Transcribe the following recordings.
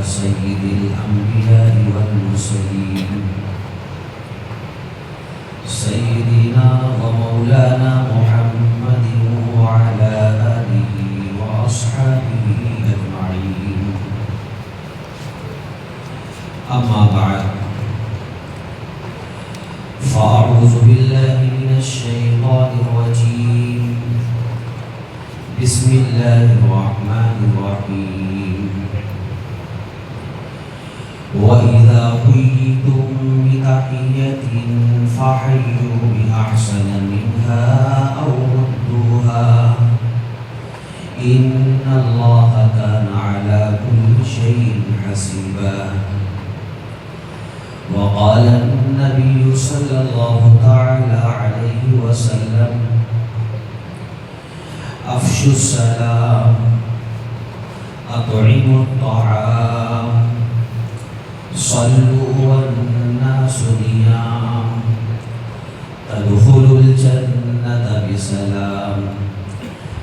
سيد الأنبياء والمرسلين سيدنا ومولانا محمد وعلى آله وأصحابه أجمعين. أما بعد، فأعوذ بالله من الشيطان الرجيم. بسم الله الرحمن الرحيم. وإذا حييتم بتحية فحيوا بأحسن منها أو ردوها إن الله كان على كل شيء حسيبا. وقال النبي صلى الله تعالى عليه وسلم: أفشوا السلام، أطعموا الطعام، صلوا والناس نيام، تدخلوا الجنة بسلام،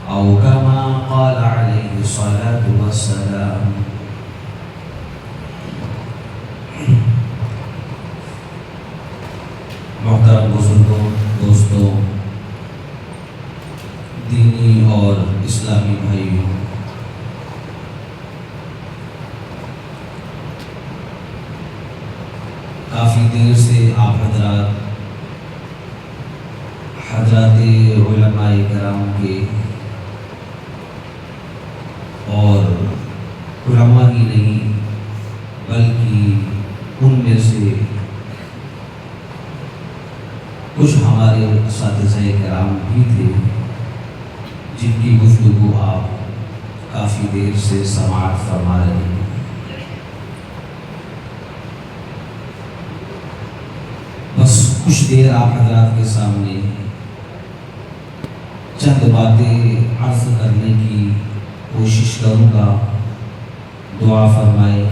أو كما قال عليه الصلاة والسلام. محترم بزرگوں، دوستوں، دینی اور اسلامی بھائیوں، کافی دیر سے آپ حضرات علماء کرام کے اور علماء ہی نہیں بلکہ ان میں سے کچھ ہمارے اساتذہ کرام بھی تھے جن کی گفتگو آپ کافی دیر سے سماعت فرما رہے ہیں. بس کچھ دیر آپ حضرات کے سامنے چند باتیں عرض کرنے کی کوشش کروں گا. دعا فرمائے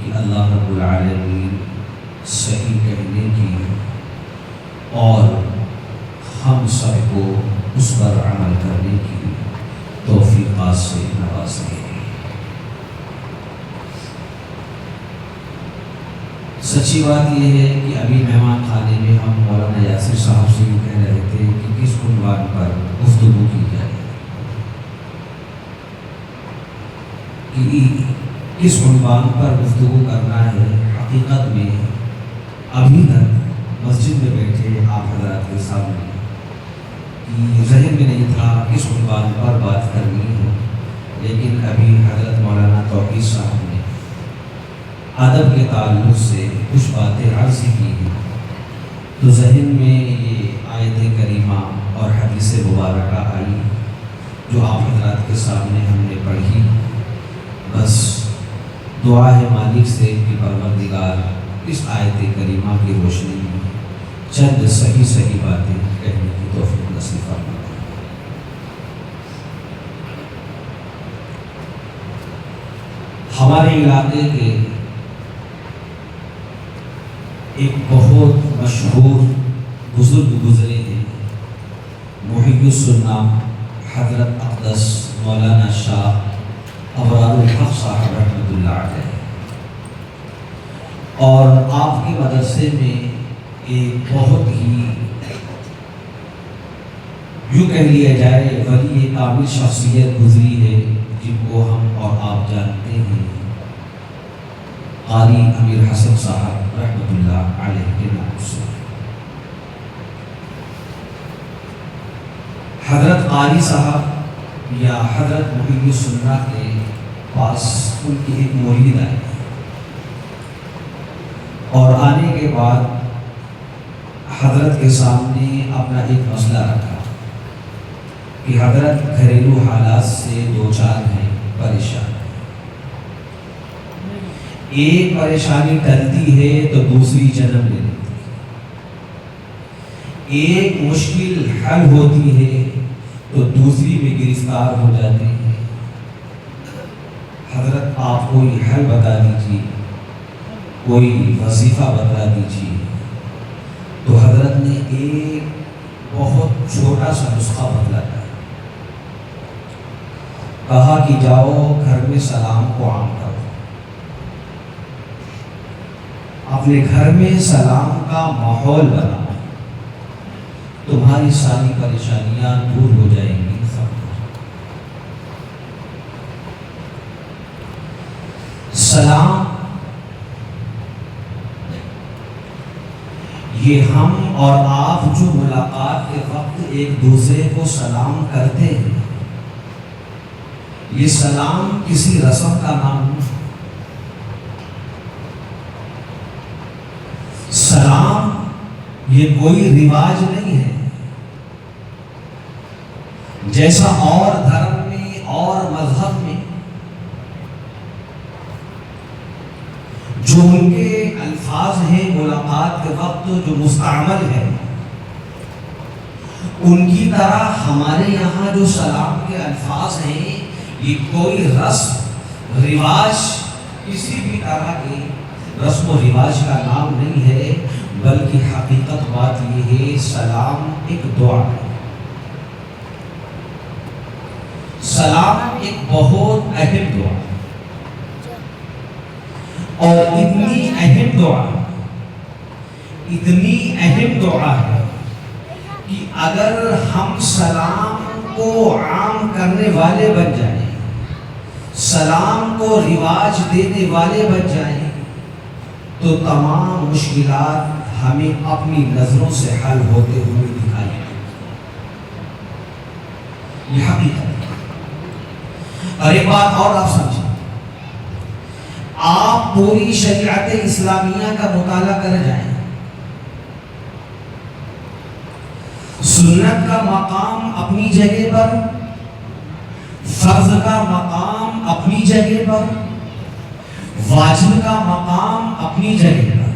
کہ اللہ رب العالمین صحیح کہنے کی اور ہم سب کو اس پر عمل کرنے کی توفیقات سے نوازے. سچی بات یہ ہے کہ ابھی مہمان خانے میں ہم مولانا یاسر صاحب سے بھی کہہ رہے تھے کہ کس عنوان پر گفتگو کی جائے، کہ کس عنوان پر گفتگو کرنا ہے. حقیقت میں ابھی تک مسجد میں بیٹھے آپ حضرات کے سامنے ذہن میں نہیں تھا کس عنوان پر بات کرنی ہے، لیکن ابھی حضرت مولانا توقیر صاحب نے ادب کے تعلق سے کچھ باتیں عرض کی ہیں تو ذہن میں یہ آیت کریمہ اور حدیث مبارکہ آئی جو آپ حضرات کے سامنے ہم نے پڑھی. بس دعا ہے مالک سے کہ پروردگار اس آیت کریمہ کی روشنی میں چند صحیح باتیں کہنے کی توفیق نصیب فرمائے. ہمارے علاقے کے ایک بہت مشہور بزرگ گزرے ہیں، محی السنہ حضرت اقدس مولانا شاہ ابرار الحق صاحب رحمۃ اللہ علیہ، اور آپ کے مدرسے میں ایک بہت ہی یوں کہہ لیا جائے ولی کامل شخصیت گزری ہے جن کو ہم اور آپ جانتے ہیں، قاری امیر حسن صاحب رحمۃ اللہ علیہ کے نام سے. حضرت قاری صاحب یا حضرت محی السنہ کے پاس ان کی ایک مرید آئی اور آنے کے بعد حضرت کے سامنے اپنا ایک مسئلہ رکھا کہ حضرت گھریلو حالات سے دو چار ہیں، پریشان ہیں. ایک پریشانی ٹلتی ہے تو دوسری جنم لے لیتی ہے، ایک مشکل حل ہوتی ہے تو دوسری میں گرفتار ہو جاتی ہے. حضرت آپ کوئی حل بتا دیجیے، کوئی وظیفہ بتا دیجیے. تو حضرت نے ایک بہت چھوٹا سا نسخہ بتلایا، کہا کہ جاؤ گھر میں سلام کو عام کرو. اپنے گھر میں سلام کا ماحول بناؤ، تمہاری ساری پریشانیاں دور ہو جائیں گی۔ سلام یہ ہم اور آپ جو ملاقات کے وقت ایک دوسرے کو سلام کرتے ہیں، یہ سلام کسی رسم کا نام نہیں۔ سلام یہ کوئی رواج نہیں ہے۔ جیسا اور دھرم میں اور مذہب میں جو ان کے الفاظ ہیں ملاقات کے وقت جو مستعمل ہے، ان کی طرح ہمارے یہاں جو سلام کے الفاظ ہیں یہ کوئی رسم رواج، کسی بھی طرح کے رسم و رواج کا نام نہیں ہے، بلکہ حقیقت بات یہ ہے سلام ایک دعا ہے۔ سلام ایک بہت اہم دعا ہے، اور اتنی اہم دعا ہے کہ اگر ہم سلام کو عام کرنے والے بن جائیں، سلام کو رواج دینے والے بن جائیں، تو تمام مشکلات ہمیں اپنی نظروں سے حل ہوتے ہوئے دکھائی دیں۔ یہ حقیقت ہے۔ اور ایک بات اور آپ سمجھیں، آپ پوری شریعت اسلامیہ کا مطالعہ کر جائیں، سنت کا مقام اپنی جگہ پر، فرض کا مقام اپنی جگہ پر، واجب کا مقام اپنی جگہ پر،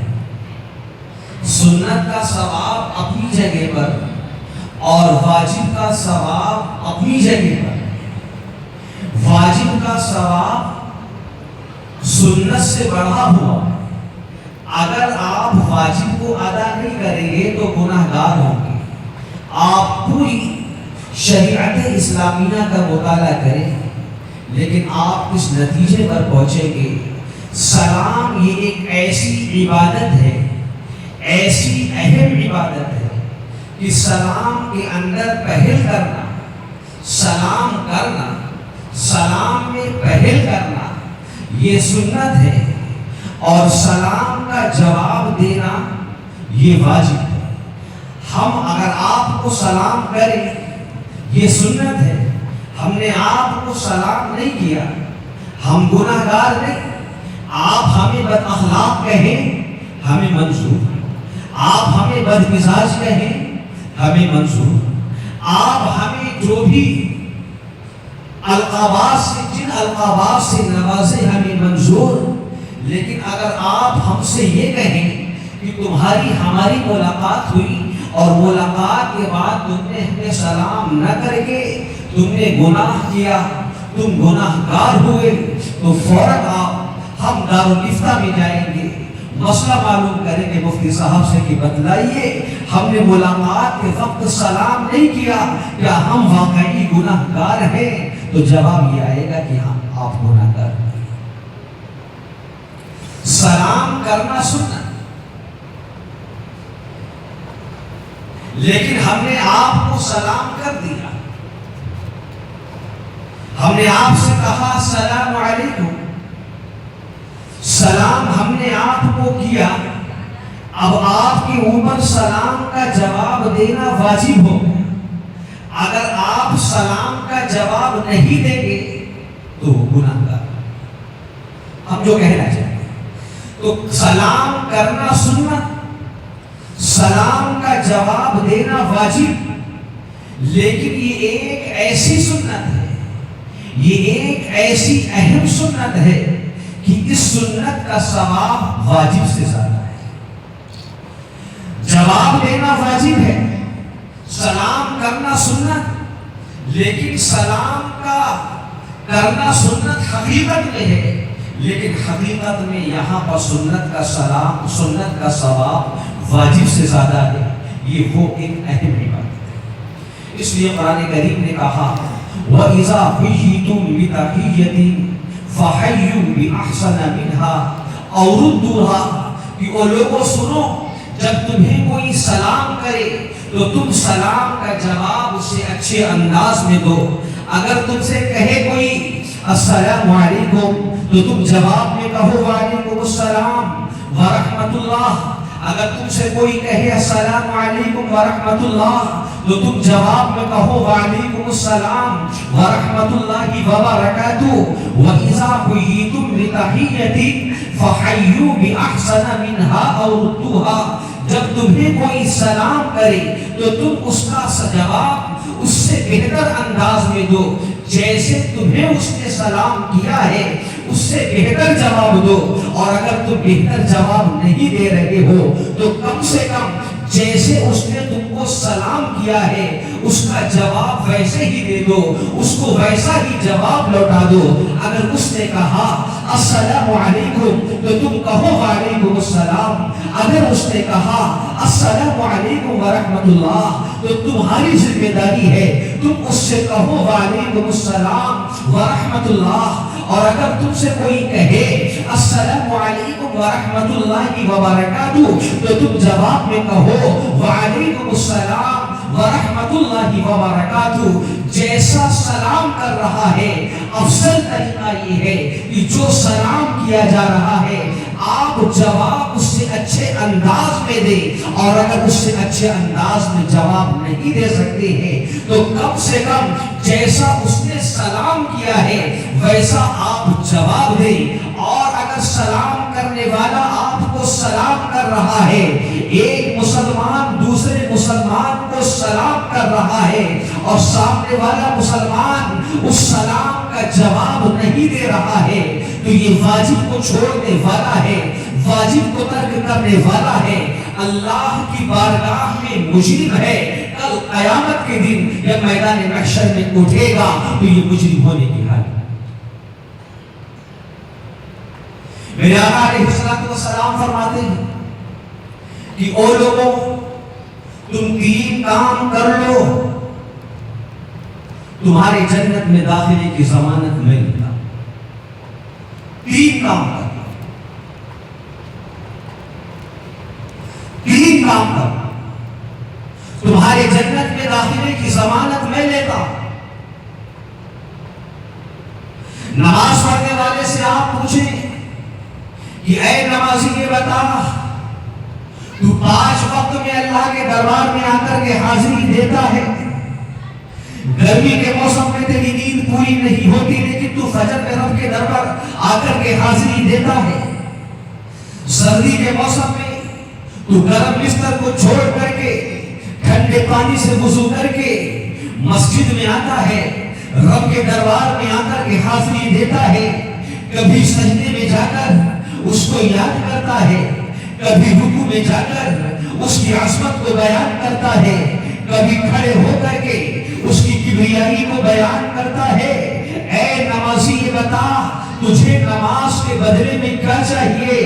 سنت کا ثواب اپنی جگہ پر اور واجب کا ثواب اپنی جگہ پر۔ واجب کا ثواب سنت سے بڑھا ہوا، اگر آپ واجب کو ادا نہیں کریں گے تو گناہ گار ہوں گے۔ آپ پوری شریعت اسلامیہ کا مطالعہ کریں، لیکن آپ اس نتیجے پر پہنچیں گے سلام یہ ایک ایسی عبادت ہے، ایسی اہم عبادت ہے کہ سلام کے اندر پہل کرنا، سلام کرنا، سلام میں پہل کرنا یہ سنت ہے، اور سلام کا جواب دینا یہ واجب ہے۔ ہم اگر آپ کو سلام کریں یہ سنت ہے، ہم نے آپ کو سلام نہیں کیا، ہم گناہ گار نہیں۔ آپ ہمیں بد اخلاق کہیں ہمیں منظور، آپ ہمیں بد مزاج کہیں ہمیں منظور، آپ ہمیں جو بھی القابات سے، جن القابات سے نوازے ہمیں منظور، لیکن اگر آپ ہم سے یہ کہیں کہ تمہاری ہماری ملاقات ہوئی اور ملاقات کے بعد تم نے ہمیں سلام نہ کر کے تم نے گناہ کیا، تم گناہ گار ہوئے، تو فوراً آپ ہم دارالفتہ میں جائیں گے، مسئلہ معلوم کریں گے مفتی صاحب سے کہ بتلائیے ہم نے ملاقات کے وقت سلام نہیں کیا، کیا ہم واقعی گناہ گار ہیں؟ تو جواب یہ آئے گا کہ ہم آپ گناہ گار ہیں۔ سلام کرنا سننا، لیکن ہم نے آپ کو سلام کر دیا، ہم نے آپ سے کہا السلام علیکم، سلام ہم نے آپ کو کیا، اب آپ کے اوپر سلام کا جواب دینا واجب ہو گیا۔ اگر آپ سلام کا جواب نہیں دیں گے تو وہ گناہ گار۔ ہم جو کہنا چاہتے ہیں تو سلام کرنا سنت، سلام کا جواب دینا واجب، لیکن یہ ایک ایسی سنت ہے، یہ ایک ایسی اہم سنت ہے کہ اس سنت کا ثواب واجب سے زیادہ ہے۔ جواب دینا واجب ہے، سلام کرنا سنت، لیکن سلام کا کرنا سنت حقیقت میں ہے، لیکن حقیقت میں یہاں پر سنت کا سلام، سنت کا ثواب واجب سے زیادہ ہے۔ یہ وہ ایک اہم عبادت ہے۔ اس لیے قرآن کریم نے کہا وَإِذَا حُيِّيتُم بِتَحِيَّةٍ فَحَيُّوا بِأَحْسَنَ مِنْهَا أَوْ رُدُّوهَا، کہ او لوگوں سنو، جب تمہیں کوئی سلام کرے تو تم سلام کا جواب اسے اچھے انداز میں دو۔ اگر تم سے کہے کوئی السلام علیکم تو تم جواب میں کہو وعلیکم السلام ورحمۃ اللہ۔ اگر تم سے کوئی کہے السلام علیکم ورحمۃ اللہ تو تم جواب میں کہو وعلیکم السلام ورحمۃ اللہ وبرکاتہ۔ وَإِذَا حُيِّيتُم بِتَحِيَّةٍ فَحَيُّوا بِأَحْسَنَ مِنْهَا أَوْ رُدُّوهَا۔ جب تمہیں کوئی سلام کرے تو تم اس کا جواب اس سے بہتر انداز میں دو، جیسے تمہیں اس نے سلام کیا ہے اس سے بہتر جواب دو۔ اور اگر تم بہتر جواب نہیں دے رہے ہو تو کم سے کم جیسے اس نے تم کو سلام کیا ہے اس کا جواب ویسے ہی دے دو، اس کو ویسا ہی جواب لوٹا دو۔ اگر اس نے کہا السلام علیکم تو تم کہو وعلیکم السلام۔ اگر اس نے کہا السلام علیکم ورحمۃ اللہ تو تمہاری ذمہ داری ہے تم اس سے کہو وعلیکم السلام ورحمۃ اللہ۔ اور اگر تم سے کوئی کہے السلام علیکم ورحمۃ اللہ وبرکاتہ تو تم جواب میں کہو وعلیکم السلام ورحمۃ اللہ وبرکاتہ۔ جیسا سلام کر رہا ہے افضل طریقہ یہ ہے کہ جو سلام کیا جا رہا ہے آپ جواب اس سے اچھے انداز میں دیں، اور اگر اس سے اچھے انداز میں جواب نہیں دے سکتے ہیں تو کم سے کم جیسا اس نے سلام کیا ہے ویسا آپ جواب دیں۔ اور اگر سلام کرنے والا آپ کو سلام کر رہا ہے، ایک مسلمان دوسرے مسلمان کو سلام کر رہا ہے اور سامنے والا مسلمان اس سلام کا جواب نہیں دے رہا ہے تو یہ واجب کو چھوڑنے والا ہے، واجب کو ترک کرنے والا ہے، اللہ کی بارگاہ میں مجرم ہے۔ کل قیامت کے دن جب میدان محشر میں اٹھے گا تو یہ مجرم ہونے کی حالت۔ میرے آقا علیہ السلام فرماتے ہیں کہ او لوگوں تم 3 کام کر لو تمہارے جنت میں داخلے کی ضمانت میں دیتا۔ 3 کام کر لو، 3 کام کر لو تمہارے جنت میں داخلے کی ضمانت میں لیتا۔ نماز پڑھنے والے سے آپ پوچھیں کہ اے نمازی یہ بتا تو 5 وقت میں اللہ کے دربار میں آ کر کے حاضری دیتا ہے؟ گرمی کے موسم میں تیری نیند پوری نہیں ہوتی لیکن تو فجر میں رب کے دربار آ کر کے حاضری دیتا ہے۔ سردی کے موسم میں تو گرم بستر کو چھوڑ کر کے ٹھنڈے پانی سے وضو کر کے مسجد میں آتا ہے، رب کے دربار میں آ کر کے حاضری دیتا ہے۔ کبھی سجدے میں جا کر اس کو یاد کرتا ہے، کبھی رکوع میں جا کر اس کی عظمت کو بیان کرتا ہے، کبھی کھڑے ہو کر کے اس کی کبریائی کو بیان کرتا ہے۔ اے نمازی یہ بتا تجھے نماز کے بدلے میں کیا چاہیے؟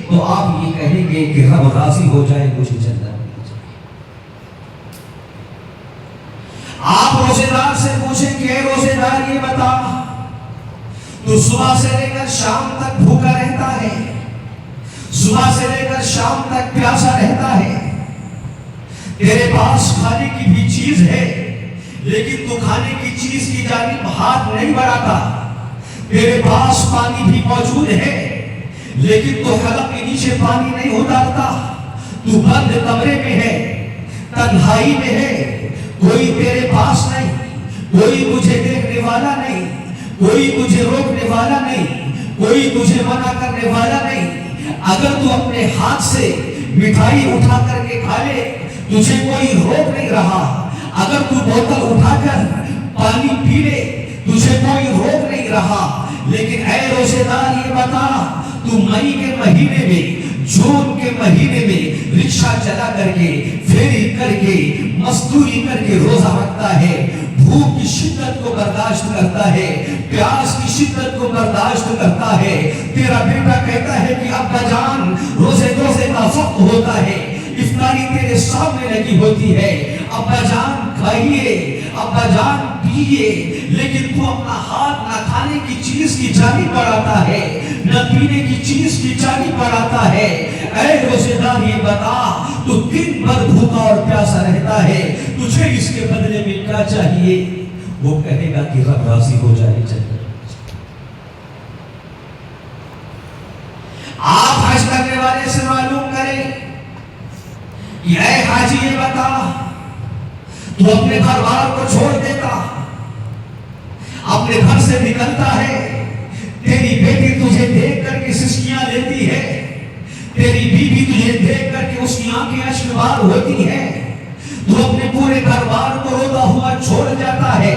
تو آپ یہ کہیں گے کہ رب راضی ہو جائے مجھے جنت مل جائے۔ آپ روزے دار سے پوچھیں کہ اے روزے دار یہ بتا تو صبح سے لے کر شام تک بھوکا رہتا ہے، صبح سے لے کر شام تک پیاسا رہتا ہے، تیرے پاس کھانے کی بھی چیز ہے لیکن تو کھانے کی چیز کی جانب ہاتھ نہیں بڑھاتا، تیرے پاس پانی بھی موجود ہے لیکن تو حلق کے نیچے پانی نہیں اتارتا، تو بند کمرے میں ہے، تنہائی میں ہے، کوئی تیرے پاس نہیں، کوئی تجھے دیکھنے والا نہیں، کوئی تجھے روکنے والا نہیں، کوئی تجھے منع کرنے والا نہیں۔ اگر تو اپنے ہاتھ سے مٹھائی اٹھا کر کے کھا لے تجھے کوئی روک نہیں رہا، اگر تو بوتل اٹھا کر پانی پی لے تجھے کوئی روک نہیں رہا، لیکن اے روزے دار یہ بتا تو مئی کے مہینے میں جون کے مہینے میں رکشہ چلا کر کے پھیری کر کے مزدوری کر کے روزہ رکھتا ہے، بھوک کی شدت کو برداشت کرتا ہے، پیاس کی شدت کو برداشت کرتا ہے، تیرا بیٹا کہتا ہے کہ ابا جان روزے کا وقت ہوتا ہے، افطاری تیرے سامنے لگی ہوتی ہے، ابا جان کھائیے، ابا جان پیئے، لیکن تو اپنا ہاتھ نہ کھانے کی چیز کی جانب بڑھاتا ہے، نہ پینے کی چیز کی جانب بڑھاتا ہے. اے روزے دار یہ بتا تو دن بھر بھوکا اور پیاسا رہتا ہے, تجھے اس کے بدلے میں کیا چاہیے؟ وہ کہے گا کہ رب راضی ہو جائے چاہیے. آپ حج کرنے والے سے معلوم کریں کہ اے حاجی یہ بتا تو اپنے گھر والوں کو چھوڑ دیتا, اپنے گھر سے نکلتا ہے, تیری بیٹی تجھے دیکھ کر کے سسکیاں لیتی ہے, تیری بیوی تجھے دیکھ کر کے اس کی آنکھیں اشکبار ہوتی ہے, تو اپنے پورے گھر بار کو روتا ہوا چھوڑ جاتا ہے,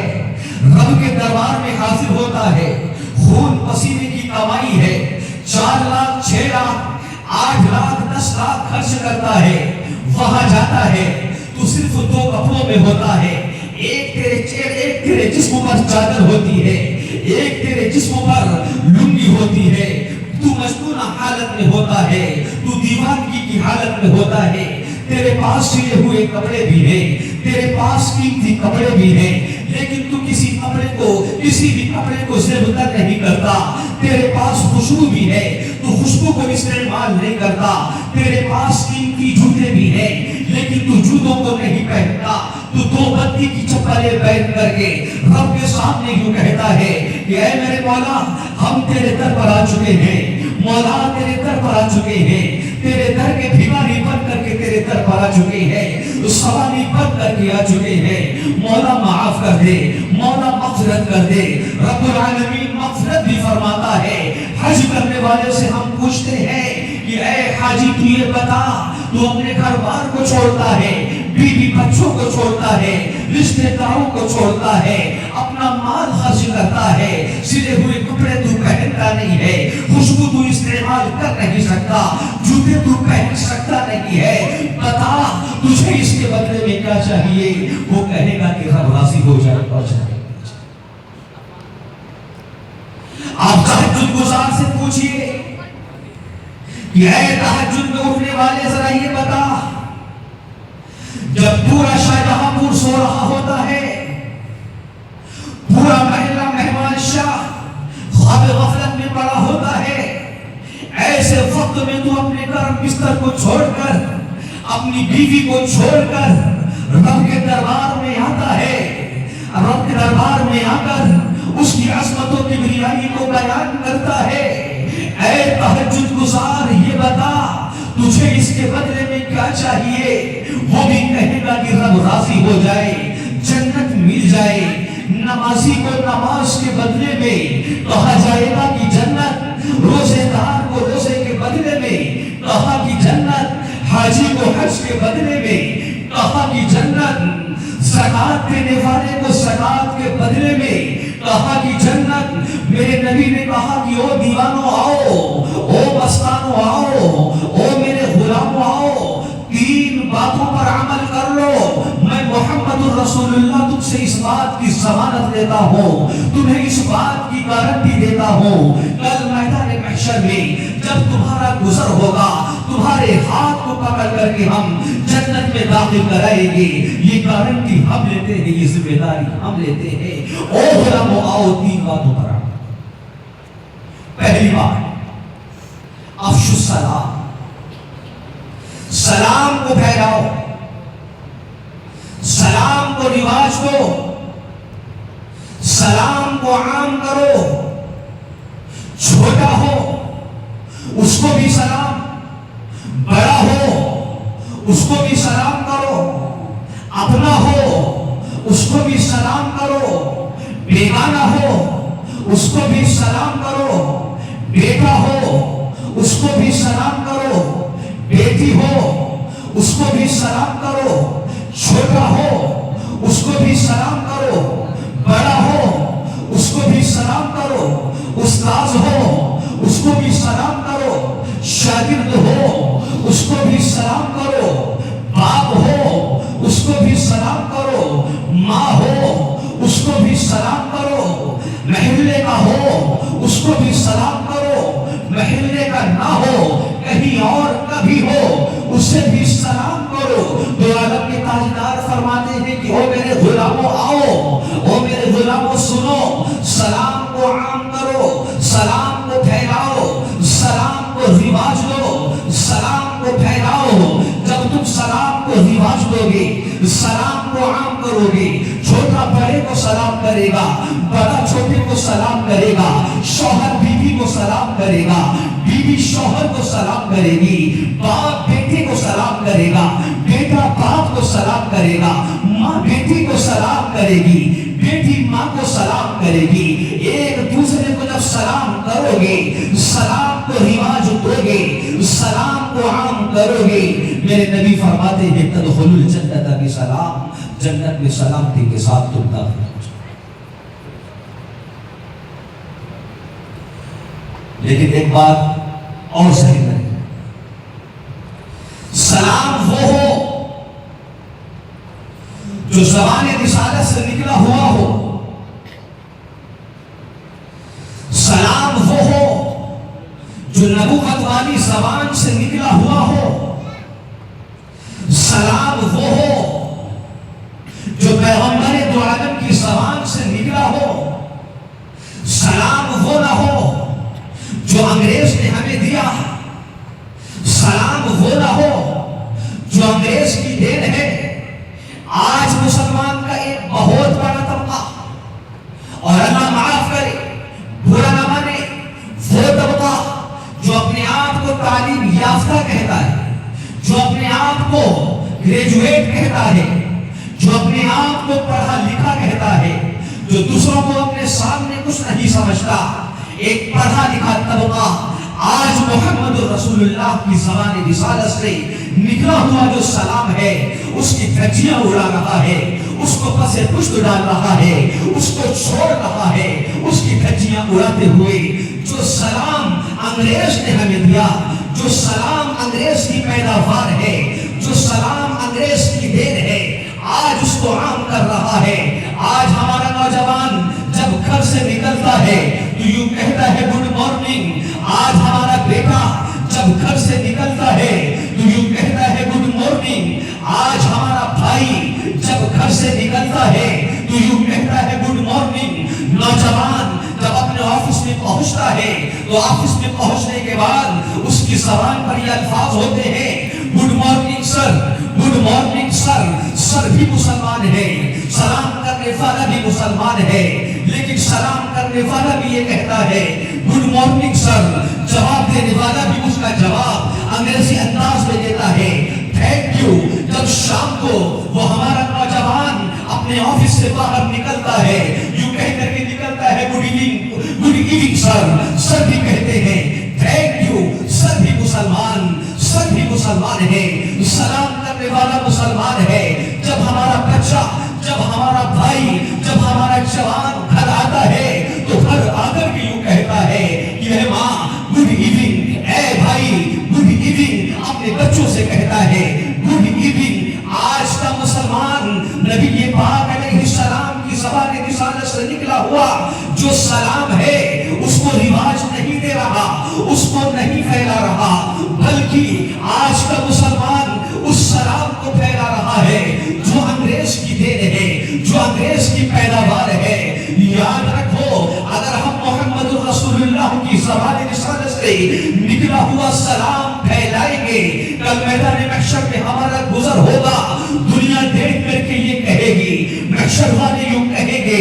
رب کے دربار میں حاضر ہوتا ہے, خون پسینے کی کمائی ہے, 4 لاکھ 6 لاکھ 8 لاکھ 10 لاکھ خرچ کرتا ہے, وہاں جاتا ہے تو صرف 2 کپڑوں میں ہوتا ہے, ایک تیرے جسم پر چادر ہوتی ہے, ایک تیرے جسم پر لنگی ہوتی ہے, تو مجنون حالت میں ہوتا ہے, تو دیوانگی کی حالت میں ہوتا ہے, تیرے پاس سلے ہوئے کپڑے بھی ہیں, تیرے پاس قیمتی کپڑے بھی ہیں, لیکن تو کسی بھی کپڑے کو زیب تر نہیں کرتا, تیرے پاس خوشبو بھی ہے تو خوشبو کو استعمال نہیں کرتا, تیرے پاس قیمتی جوتے بھی ہیں لیکن تو جوتوں کو نہیں پہنتا, تو 2 بتی کی چپلیں پہن کر کے رب کے سامنے یوں کہتا ہے کہ اے میرے مولا ہم تیرے در پر آ چکے ہیں, مولا تیرے در پر آ چکے ہیں, تیرے در کے بھکاری بن کر کے تیرے در پر آ چکے ہیں, سوالی بن کر کے آ چکے ہیں, مولا معاف کر دے, مولا مغفرت کر دے. رب العالمین مغفرت بھی فرماتا ہے. حج کرنے والے سے ہم پوچھتے ہیں کہ اے حاجی تو یہ بتا تو اپنے گھر بار کو چھوڑتا ہے, بیوی بچوں کو چھوڑتا ہے, رشتے داروں کو چھوڑتا ہے, اپنا مال خرچ کرتا ہے, سلے ہوئے کپڑے تو پہنتا نہیں ہے, خوشبو تو استعمال کر نہیں سکتا, جوتے تو پہن سکتا نہیں ہے, بتا تجھے اس کے بدلے میں کیا چاہیے؟ وہ کہے گا کہ رب راضی ہو جائے اور چاہے. آپ تہجد گزار سے پوچھئے کہ اے تہجد میں اٹھنے والے ذرا یہ بتا جب پورا شاہجہاں پور سو رہا ہوتا ہے, پورا محلہ مہمان شاہ خواب غفلت میں پڑا ہوتا ہے, ایسے وقت میں تو اپنے گرم بستر کو چھوڑ کر, اپنی بیوی کو چھوڑ کر رب کے دربار میں آتا ہے, رب کے دربار میں آ کر اس کی عظمت و کبریائی کو بیان کرتا ہے. اے تہجد گزار یہ بتا تجھے اس کے بدلے میں کیا چاہیے؟ وہ بھی کہے گا کہ رب راضی ہو جائے, جنت مل جائے. نمازی کو نماز کے بدلے میں کہا جائے گا کہ جنت, روزے دار کو روزے کے بدلے میں کہا کہ جنت, حاجی کو حج کے بدلے میں کہا کہ جنت, زکات دینے والے کو زکات کے بدلے میں کہا کہ جنت. میرے نبی نے کہا کہ او دیوانوں آؤ, او مستانوں آؤ, او میرے غلاموں آؤ, 3 باتوں پر عمل کر لو, میں محمد الرسول اللہ تم سے اس بات کی ضمانت دیتا ہوں, تمہیں اس بات کی گارنٹی دیتا ہوں, کل میدان محشر میں جب تمہارا گزر ہوگا تمہارے ہاتھ کو پکڑ کر کے ہم جنت میں داخل کرائیں گے. یہ گارنٹی ہم لیتے ہیں, یہ ذمہ داری ہم لیتے ہیں. او غلاموں آؤ 3 باتوں پر. پہلی بات افشوا السلام, سلام کو پھیلاؤ, سلام کو رواج دو, سلام کو عام کرو, چھوٹا ہو اس کو بھی سلام, بڑا ہو اس کو بھی سلام کرو, اپنا ہو اس کو بھی سلام کرو, بیگانہ ہو اس کو بھی سلام کرو, بیٹا ہو اس کو بھی سلام کرو, بیٹی ہو اس کو بھی سلام کرو, چھوٹا ہو اس کو بھی سلام کرو, بڑا ہو اس کو بھی سلام کرو, استاذ ہو اس کو بھی سلام کرو, شاگرد ہو اس کو بھی سلام کرو, باپ ہو اس کو بھی سلام کرو, ماں ہو اس کو بھی سلام کرو, محلے کا ہو اس کو بھی سلام کرو, محلے کا نہ ہو کہیں اور کبھی ہو اسے بھی سلام کرو. دو عالم کے تاجدار فرماتے ہیں کہ او میرے غلاموں آؤ, او میرے غلاموں سنو, سلام کو عام کرو, سلام کو پھیلاؤ, کرو گے، سلام کو عام کرو گے، چھوٹا بڑے کو سلام کرے گا، بڑا چھوٹے کو سلام کرے گا، شوہر بیوی کو سلام کرے گا، بیوی شوہر کو سلام کرے گی، باپ بیٹے کو سلام کرے گا، بیٹا باپ کو سلام کرے گا، ماں بیٹی کو سلام کرے گی، بیٹی ماں کو سلام کرے گی۔ ایک دوسرے کو جب سلام کرو گے، سلام کو رواج دو گے، سلام کو عام کرو گے، میرے نبی فرماتے ہیں تدخلوا الجنت بسلام، جنت میں سلامتی کے ساتھ تم داخل ہو جاؤ۔ لیکن ایک بات اور ذہن میں، سلام وہ ہو جو زبان رسالت سے نکلا ہوا ہو، سلام وہ ہو جو نبوت والی زبان سے نکلا ہوا ہو، سلام وہ ہو جو پیغمبر دو عالم کی زبان سے نکلا ہو، سلام وہ نہ ہو جو انگریز نے ہمیں دیا، سلام وہ نہ ہو جو انگریز کی دین ہے۔ آج مسلمان کا ایک بہت بڑا طبقہ، اور اللہ معاف کرے برا نہ مانے، وہ طبقہ جو اپنے آپ کو تعلیم یافتہ کہتا ہے، جو اپنے آپ کو گریجویٹ کہتا ہے، جو اپنے آپ کو پڑھا لکھا کہتا ہے، جو دوسروں کو اپنے سامنے کچھ نہیں سمجھتا، ایک پڑھا لکھا طبقہ آج محمد رسول اللہ کی زبان رسالت سے نکلا ہوا جو سلام ہے اس کی دھجیاں اڑا رہا ہے، اس کو پس پشت ڈال رہا ہے، اس کو چھوڑ رہا ہے، اس کی دھجیاں اڑاتے ہوئے جو سلام انگریز نے ہمیں دیا، جو سلام انگریز کی پیداوار ہے، جو سلام انگریز کی دین ہے، آج اس کو عام کر رہا ہے۔ آج ہمارا نوجوان جب گھر سے نکلتا ہے تو یوں کہتا ہے گڈ مارننگ۔ آج ہمارا بیٹا جب گھر سے نکلتا ہے تو یوں کہتا ہے گڈ مارننگ۔ آج ہمارا بھائی جب گھر سے نکلتا ہے تو یوں کہتا ہے گڈ مارننگ۔ نوجوان جب اپنے آفس میں پہنچتا ہے تو آفس میں پہنچنے کے بعد اس کی زبان پر یہ الفاظ ہوتے ہیں good morning sir, good morning sir. Sir بھی مسلمان ہے، سلام کرنے والا بھی مسلمان ہے، لیکن سلام کرنے والا بھی یہ کہتا ہے گڈ مارننگ سر، جواب دینے والا بھی اس کا جواب انگریزی انداز میں دیتا ہے تھینک یو۔ جب شام کو وہ ہمارا نوجوان اپنے آفس سے باہر نکلتا ہے یوں کہہ کر کے نکلتا ہے گڈ ایوننگ سر، سر بھی کہتے ہیں تھینک یو۔ سر بھی مسلمان، سر بھی مسلمان ہے، سلام کرنے والا مسلمان ہے۔ جب ہمارا بچہ، جب ہمارا بھائی، جب ہمارا جوان گھر آتا ہے تو گھر آ کر کے یوں کہتا ہے کہ اے ماں گڈ ایوننگ، اے بھائی گڈ ایوننگ، اپنے بچوں سے کہتا ہے گڈ ایوننگ۔ آج کا مسلمان نبی پاک علیہ السلام کی زبان رسالت سے نکلا ہوا جو سلام ہے اس کو رواج نہیں دے رہا، اس کو نہیں پھیلا رہا، بلکہ آج کا مسلمان اس سلام کو پھیلا رہا ہے جو انگریز کی دین ہے، جو انگریز کی پیداوار ہے۔ یاد رکھو اگر ہم محمد رسول اللہ کی زبان رسالت سے نکلا ہوا سلام پھیلائیں گے، کل میدان محشر میں ہمارا گزر ہوگا، دنیا دیکھ کر کے یہ کہے گی، محشر والے یوں کہیں گے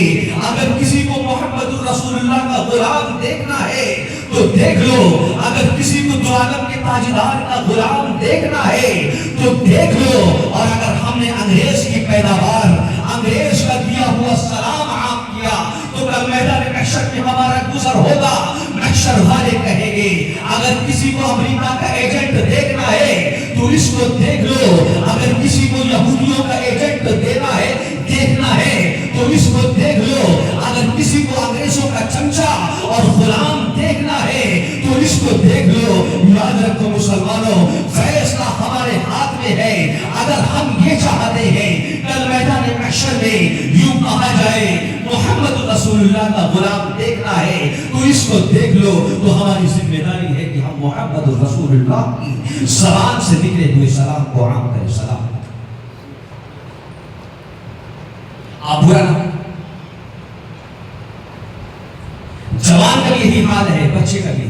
اگر کسی کو محمد رسول اللہ کا غلام دیکھنا ہے تو دیکھ لو، اگر کسی کو دو عالم کے تاجدار کا غلام دیکھنا ہے تو دیکھ لو۔ اور اگر ہم نے انگریز کی پیداوار، انگریز کا دیا ہوا سلام عام کیا تو کل میدان محشر میں ہمارا گزر ہوگا، محشر والے کہیں گے اگر کسی کو امریکہ کا ایجنٹ دیکھنا ہے تو اس کو دیکھ لو، اگر کسی کو یہودیوں کا ایجنٹ دیکھنا ہے تو اس کو دیکھ لو، اگر کسی کو انگریزوں کا چمچا اور غلام دیکھنا ہے تو اس کو دیکھ لو۔ یاد رکھو مسلمانوں، فیصلہ ہمارے ہاتھ میں ہے۔ اگر ہم یہ چاہتے ہیں کل میدان محشر میں یوں کہا جائے محمد رسول اللہ کا غلام دیکھنا ہے تو اس کو دیکھ لو، تو ہماری ذمہ داری ہے کہ ہم محمد رسول اللہ کی زبان سے نکلے ہوئے سلام کو عام کریں۔ سلام آپ برا نہ، جوان کا یہی حال ہے، بچے کا بھی۔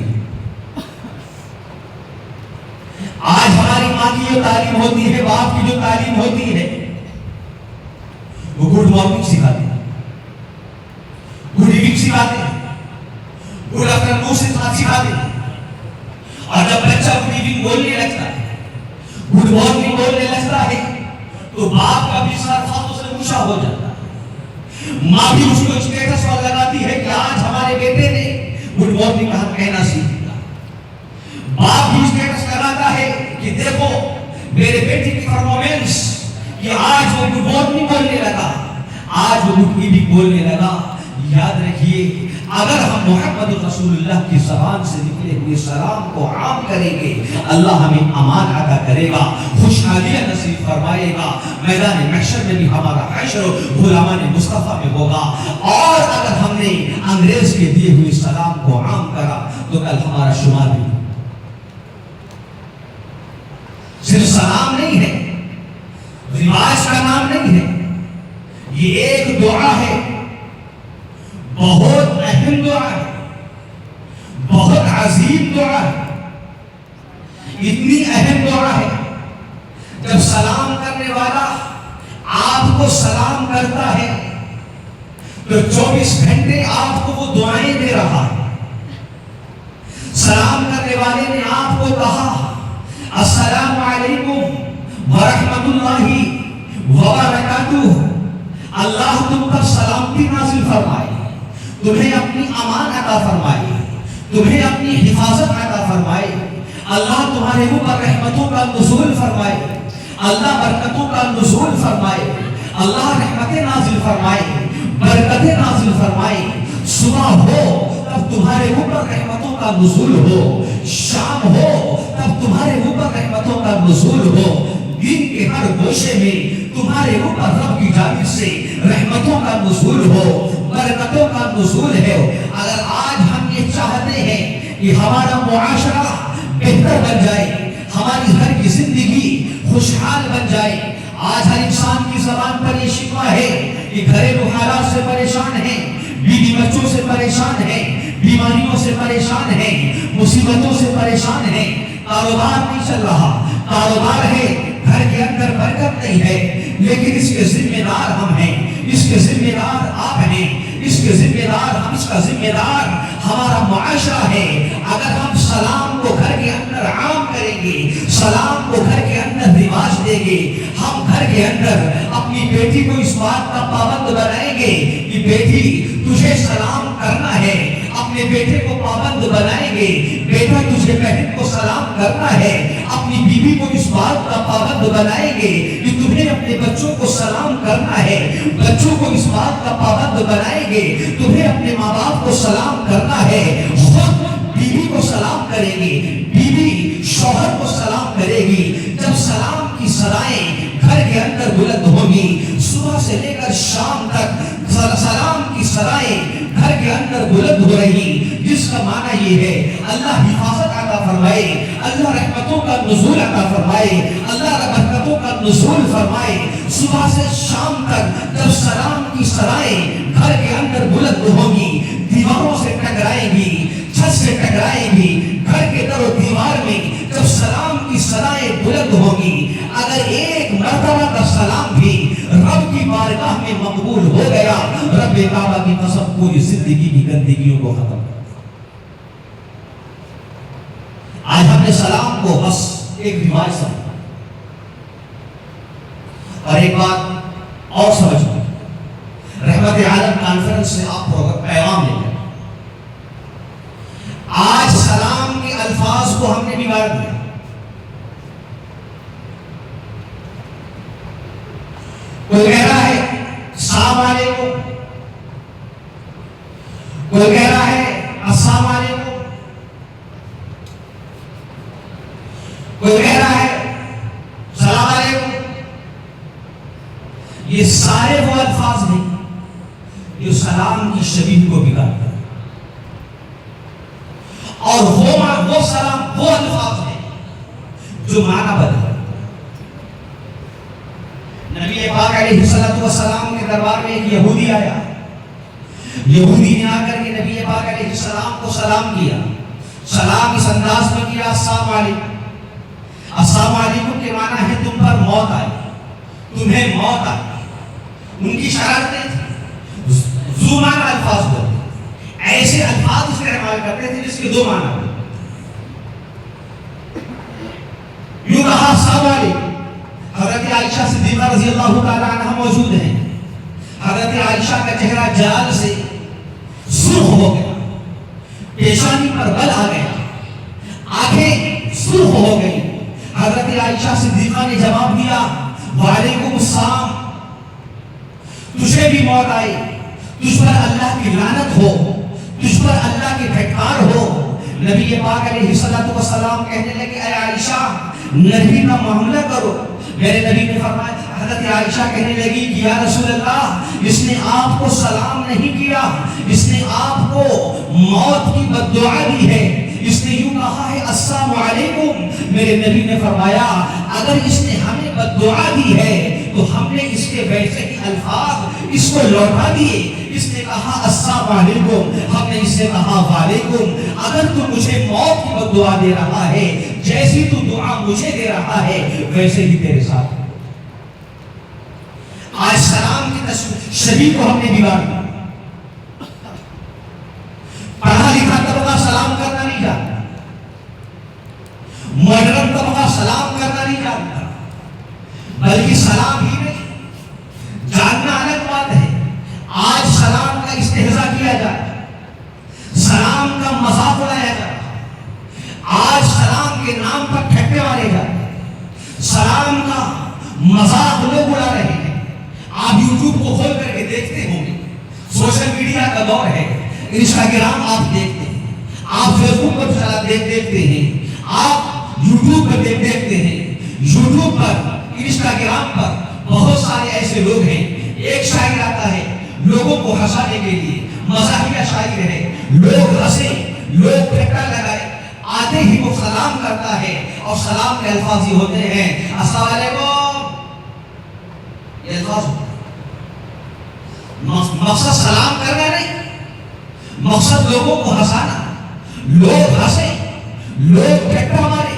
آج ہماری ماں کی جو تعلیم ہوتی ہے، باپ کی جو تعلیم ہوتی ہے، وہ گڈ مارننگ سکھاتے ہیں، گڈ ایوننگ سکھاتے ہیں، گڈ آفٹرنون سے سکھاتے ہیں. اور جب بچہ گڈ ایوننگ بولنے لگتا ہے، گڈ مارننگ بولنے لگتا ہے، تو باپ کا بھی سر ہاتھوں سے اونچا ہو جاتا ہے. ماں بھی اس کو اسٹیٹس پر لگاتی ہے کہ آج ہمارے بیٹے نے گڈ مارننگ کہنا سیکھ لیا. باپ بھی اسٹیٹس لگاتا ہے کہ دیکھو میرے بیٹے کی پرفارمنس، کہ آج وہ گڈ مارننگ بولنے لگا، آج وہ گڈ ایوننگ بولنے لگا. یاد رکھیے، اگر ہم محمد رسول اللہ کی زبان سے نکلے ہوئے سلام کو عام کریں گے، اللہ ہمیں امان عطا کرے گا، خوشحالیاں نصیب فرمائے گا. میدان محشر میں بھی ہمارا حشر غلامان مصطفیٰ میں ہوگا. اور اگر ہم نے انگریز کے دیے ہوئے سلام کو عام کرا تو کل ہمارا شمار بھی. صرف سلام نہیں ہے، رواج کا نام نہیں ہے، یہ ایک دعا ہے، بہت اہم دعا ہے، بہت عظیم دعا ہے. اتنی اہم دعا ہے جب سلام کرنے والا آپ کو سلام کرتا ہے تو 24 گھنٹے آپ کو وہ دعائیں دے رہا ہے. سلام کرنے والے نے آپ کو کہا السلام علیکم ورحمۃ اللہ وبرکاتہ، اللہ تم پر سلامتی نازل فرمائے، تمہیں اپنی امان عطا فرمائے، تمہیں اپنی حفاظت عطا فرمائے، اللہ تمہارے اوپر رحمتوں کا نزول فرمائے، اللہ برکتوں کا نزول فرمائے، اللہ رحمتیں نازل فرمائے، برکتیں نازل فرمائے. صبح ہو تب تمہارے اوپر رحمتوں کا نزول ہو، شام ہو تب تمہارے اوپر رحمتوں کا نزول ہو، دن کے ہر گوشے میں تمہارے اوپر رب کی جانب سے رحمتوں کا نزول ہو، برکتوں کا نزول ہے. اگر آج ہم یہ چاہتے ہیں کہ ہمارا معاشرہ بہتر بن جائے، ہماری گھر کی زندگی خوشحال بن جائے، آج ہر انسان کی زبان پر یہ شکوہ ہے کہ گھریلو حالات سے پریشان ہیں، بیوی بچوں سے پریشان ہیں، بیماریوں سے پریشان ہیں، مصیبتوں سے پریشان ہیں، کاروبار نہیں چل رہا، کاروبار ہے، گھر کے اندر برکت نہیں ہے. لیکن اس کے ذمہ دار ہم ہیں، اس کے ذمہ دار آپ ہیں، اس کے ذمہ دار ہم، اس کا ذمہ دار ہمارا معاشرہ ہے. اگر ہم سلام کو گھر کے اندر عام کریں گے، سلام کو گھر کے اندر رواج دیں گے، ہم گھر کے اندر اپنی بیٹی کو اس بات کا پابند بنائیں گے کہ بیٹی تجھے سلام کرنا ہے، اپنے بیٹے کو پابند بنائیں گے، بیٹا تجھے بہن کو سلام کرنا ہے، اپنی بیوی کو اس بات کا پابند بنائیں گے کہ تمہیں اپنے بچوں کو سلام کرنا ہے، بچوں کو اس بات کا پابند بنائیں گے، تمہیں اپنے ماں باپ کو سلام کرنا ہے. خود بیوی کو سلام کریں گے، بیوی شوہر کو سلام کرے گی. جب سلام کی صدائیں گھر کے اندر بلند ہوگی، صبح سے لے کر شام تک سلام کی صدائیں گھر کے اندر بلند ہو رہی، جس کا معنی یہ ہے اللہ حفاظت عطا فرمائے، اللہ رحمتوں کا نزول عطا فرمائے، اللہ برکتوں کا نزول فرمائے. صبح سے شام تک جب سلام کی صدائیں گھر کے اندر بلند ہوگی، دیواروں سے ٹکرائیں گی، چھت سے ٹکرائیں گی، گھر کے در و دیوار میں جب سلام کی صدائیں بلند ہوگی، اگر ایک مرتبہ کا سلام بھی رب کی بارگاہ میں مقبول ہو گیا، رب کعبہ کی قسم پوری زندگی کی گندگیوں کو ختم کر دیا. آج ہم نے سلام کو بس ایک رواج سمجھا. اور ایک بات اور سمجھو، رحمت عالم کانفرنس سے آپ کو پیغام لے گئے، آج سلام کے الفاظ کو ہم نے بگاڑ دیا. کوئی کہہ رہا ہے السلام علیکم، کوئی کہہ رہا ہے السلام علیکم، کوئی کہہ رہا ہے السلام علیکم. یہ سارے وہ الفاظ ہیں جو سلام کی شبیہ کو بگاڑتے ہیں، اور وہ سلام وہ الفاظ ہیں جو معنی بدلتے ہیں. نبی پاک علیہ السلام کے دربار میں ایک یہودی آیا، یہودی نے آ کر کے نبی پاک علیہ السلام کو سلام کیا. سلام اس انداز میں کیا السلام علیکم. السلام علیکم کے معنی ہے تم پر موت آئی، تمہیں موت آئی. ان کی شرارتیں تھیں، ذو معنی الفاظ بولتے، ایسے الفاظ استعمال کرتے تھے جس کے دو معنی ہوتے۔ یوں کہا السلام علیکم، حضرت عائشہ صدیقہ رضی اللہ تعالی عنہ موجود ہیں، حضرت عائشہ کا چہرہ جلال سے سرخ ہو گیا، پیشانی پر بل آ گیا، آنکھیں سرخ ہو گئی۔ حضرت عائشہ صدیقہ نے جواب دیا، وعلیکم السلام، تجھے بھی موت آئی، تجھ پر اللہ کی لعنت ہو، تجھ پر اللہ کی پھٹکار ہو۔ نبی پاک علیہ السلام کہنے لگے، اے عائشہ نبی کا معاملہ کرو۔ میرے نبی نے فرمایا، حضرت عائشہ کہنے لگی کہ یا رسول اللہ، اس نے آپ کو سلام نہیں کیا، اس نے آپ کو موت کی بد دعا دی ہے، اس نے یوں کہا ہے السلام علیکم۔ میرے نبی نے فرمایا، اگر اس نے ہمیں بد دعا دی ہے تو ہم نے اس کے ویسے ہی الفاظ اس کو لوٹا دیے۔ اس نے کہا السلام علیکم، ہم نے اس سے کہا وعلیکم۔ اگر تو مجھے موت کی بد دعا دے رہا ہے، جیسی تو دعا مجھے دے رہا ہے ویسے ہی تیرے ساتھ۔ آج سلام کی شبیہ کو ہم نے بگاڑ دیا، پڑھا لکھا طبقہ سلام کرنا نہیں جانتا، ماڈرن طبقہ سلام کرنا نہیں جانتا، بلکہ سلام ہی نہیں جاننا الگ بات ہے۔ آج سلام کا استہزاء کیا جائے، سلام کا مذاق اڑایا جائے، آج سلام کے نام پر ٹھٹے مارے جائے، سلام کا مذاق لوگ اڑا رہے ہیں۔ آپ یوٹیوب کو کھول کر کے دیکھتے ہوں گے، سوشل میڈیا کا دور ہے، انسٹاگرام آپ دیکھتے ہیں، آپ فیس بک پر دیکھتے ہیں، آپ یوٹیوب پر دیکھتے ہیں۔ یوٹیوب پر، انسٹاگرام پر بہت سارے ایسے لوگ ہیں، ایک شاعر آتا ہے لوگوں کو ہنسانے کے لیے، مزاحیہ شاعر ہے، لوگ ہنسے، لوگ ٹھٹا لگائے، آتے ہی وہ سلام کرتا ہے، اور سلام کے الفاظ ہی ہوتے ہیں السلام علیکم۔ یہ الفاظ مقصد سلام کرنا نہیں، مقصد لوگوں کو ہنسانا، لوگ ہنسے، لوگ ٹھٹا مارے،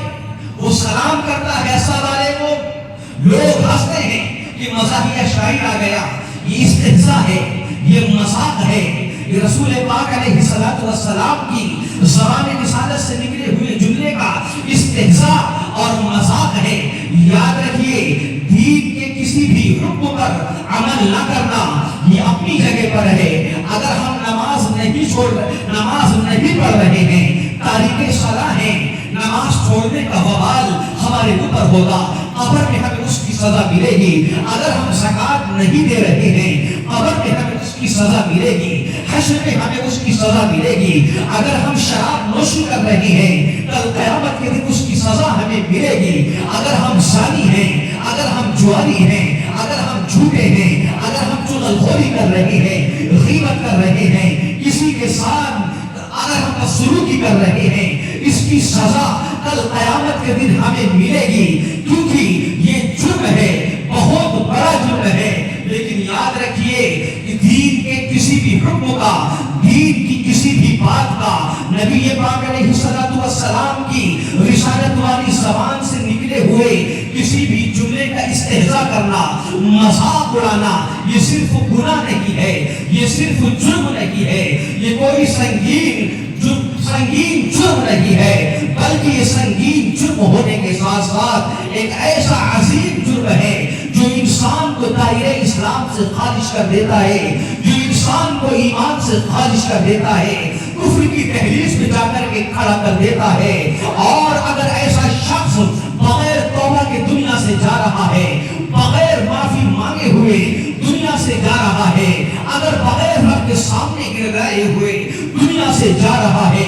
وہ سلام کرتا ہے السلام علیکم، لوگ ہنستے ہیں کہ مزاحیہ شاعر آ گیا۔ یہ استہزاء ہے، یہ مذاق ہے، یہ رسول پاک علیہ السلام کی زبان رسالت سے نکلے ہوئے جملے کا استہزاء اور مذاق ہے۔ یاد رکھیے، دین کے کسی بھی حکم پر عمل نہ کرنا یہ اپنی جگہ پر ہے۔ اگر ہم نماز نہیں پڑھ رہے ہیں، تاریخ صلاح ہیں، نماز چھوڑنے کا وبال ہمارے اوپر ہوگا، قبر میں ہمیں اس کی سزا ملے گی۔ اگر ہم زکات نہیں دے رہے ہیں، قبر میں ہمیں اس کی سزا ملے گی، حشر میں ہمیں اس کی سزا ملے گی۔ اگر ہم شراب نوشی کر رہے ہیں، کل قیامت کے دن اس کی سزا ہمیں ملے گی۔ اگر ہم زانی ہیں، اگر ہم جواری ہیں، اگر ہم جھوٹے ہیں، اگر ہم چغلخوری کر رہے ہیں، غیبت کر رہے ہیں، کسی کے ساتھ اگر ہم بدسلوکی کر رہے ہیں، اس کی سزا کل قیامت کے دن ہمیں ملے گی، کیونکہ یہ جرم ہے، بہت بڑا جرم ہے۔ لیکن یاد رکھیے کہ دین کے کسی بھی حکم کا، دین کی کسی بھی بات کا، نبی پاک علیہ السلام کی رسالت والی زبان سے نکلے ہوئے کسی بھی جملے کا استہزاء کرنا، مذاق اڑانا، یہ صرف گناہ نہیں ہے، یہ صرف جرم نہیں ہے، یہ کوئی سنگین جرم نہیں ہے، بلکہ یہ سنگین جرم ہونے کے ساتھ ساتھ ایک ایسا عظیم جرم ہے جو انسان کو دائرہ اسلام سے خارج کر دیتا ہے، جو انسان کو ایمان سے خارج کر دیتا ہے، کفر کی دہلیز پہ جا کر کے کھڑا کر دیتا ہے۔ اور اگر ایسا شخص بغیر توبہ کے دنیا سے جا رہا ہے، بغیر معافی مانگے ہوئے دنیا سے جا رہا ہے، اگر بغیر رب کے سامنے گڑگڑائے ہوئے دنیا سے جا رہا ہے،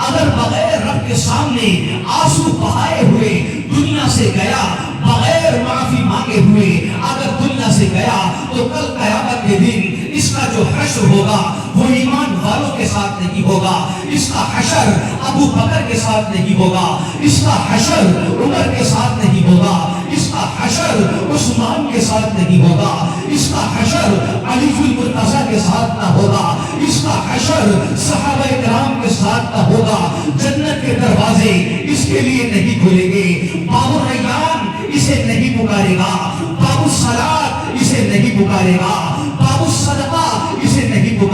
اگر بغیر رب کے سامنے آنسو بہائے ہوئے دنیا سے گیا، بغیر معافی مانگے ہوئے اگر دنیا سے گیا، تو کل قیامت کے دن اس کا جو حشر ہوگا وہ ایمان والوں کے ساتھ نہیں ہوگا، اس کا حشر ابو بکر کے ساتھ نہیں ہوگا، اس کا حشر عمر کے ساتھ نہیں ہوگا، اس کا حشر عثمان کے ساتھ نہیں ہوگا، اس کا حشر علی المرتضیٰ کے ساتھ نہ ہوگا، اس کا حشر صحابہ کرام کے ساتھ نہ ہوگا۔ جنت کے دروازے اس کے لیے نہیں کھلیں گے، باب الریان اسے نہیں پکارے گا، باب الصلاۃ اسے نہیں پکارے گا،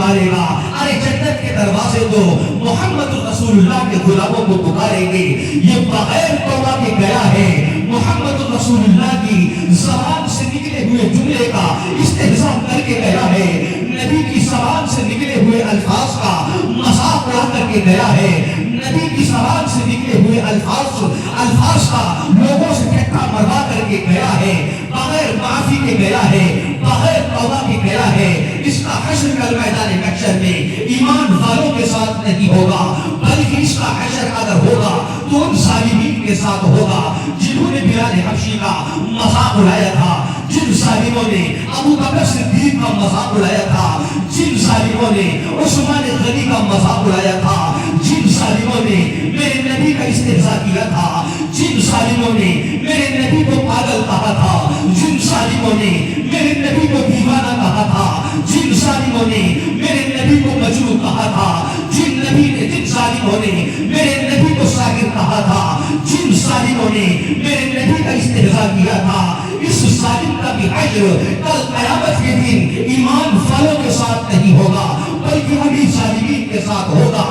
پکارے گا. ارے جنت کے دروازے تو محمد رسول اللہ کے غلاموں کو پکاریں گے. یہ بغیر توبہ کے گیا ہے. محمد رسول اللہ کی زبان سے نکلے ہوئے جملے کا استہزاء کر کے گیا ہے. نبی کی زبان سے نکلے ہوئے الفاظ کا مذاق اڑا کر کے گیا ہے. نبی کی زبان سے نکلے ہوئے الفاظ کا لوگوں سے ٹھٹا مروا کر کے گیا ہے. بغیر معافی کے گیا ہے, بغیر توبہ کے گیا ہے. اس کا حشر کل میدان محشر میں ایمان والوں کے ساتھ نہیں ہوگا, بلکہ اس کا حشر اگر ہوگا تو ان ظالمین کے ساتھ ہوگا جنہوں نے بلال حبشی کا مذاق اڑایا تھا, جن ظالموں نے ابو بکر صدیق کا مذاق اڑایا تھا, جن ظالموں نے عثمان غنی کا مذاق اڑایا تھا, جن ظالموں نے میرے نبی کا استہزاء کیا تھا, جن ظالموں نے میرے نبی کو پاگل کہا تھا, جن ظالموں نے میرے نبی کو دیوانہ کہا تھا, جن ظالموں نے میرے نبی کو مجنون کہا تھا, جن ظالموں نے میرے نبی کو ساحر کہا تھا, جن ظالموں نے میرے نبی کا استہزاء کیا تھا, اس ظالم کا بھی حشر کل قیامت کے دن ایمان والوں کے ساتھ نہیں ہوگا, بلکہ انہی ظالمین کے ساتھ ہوگا.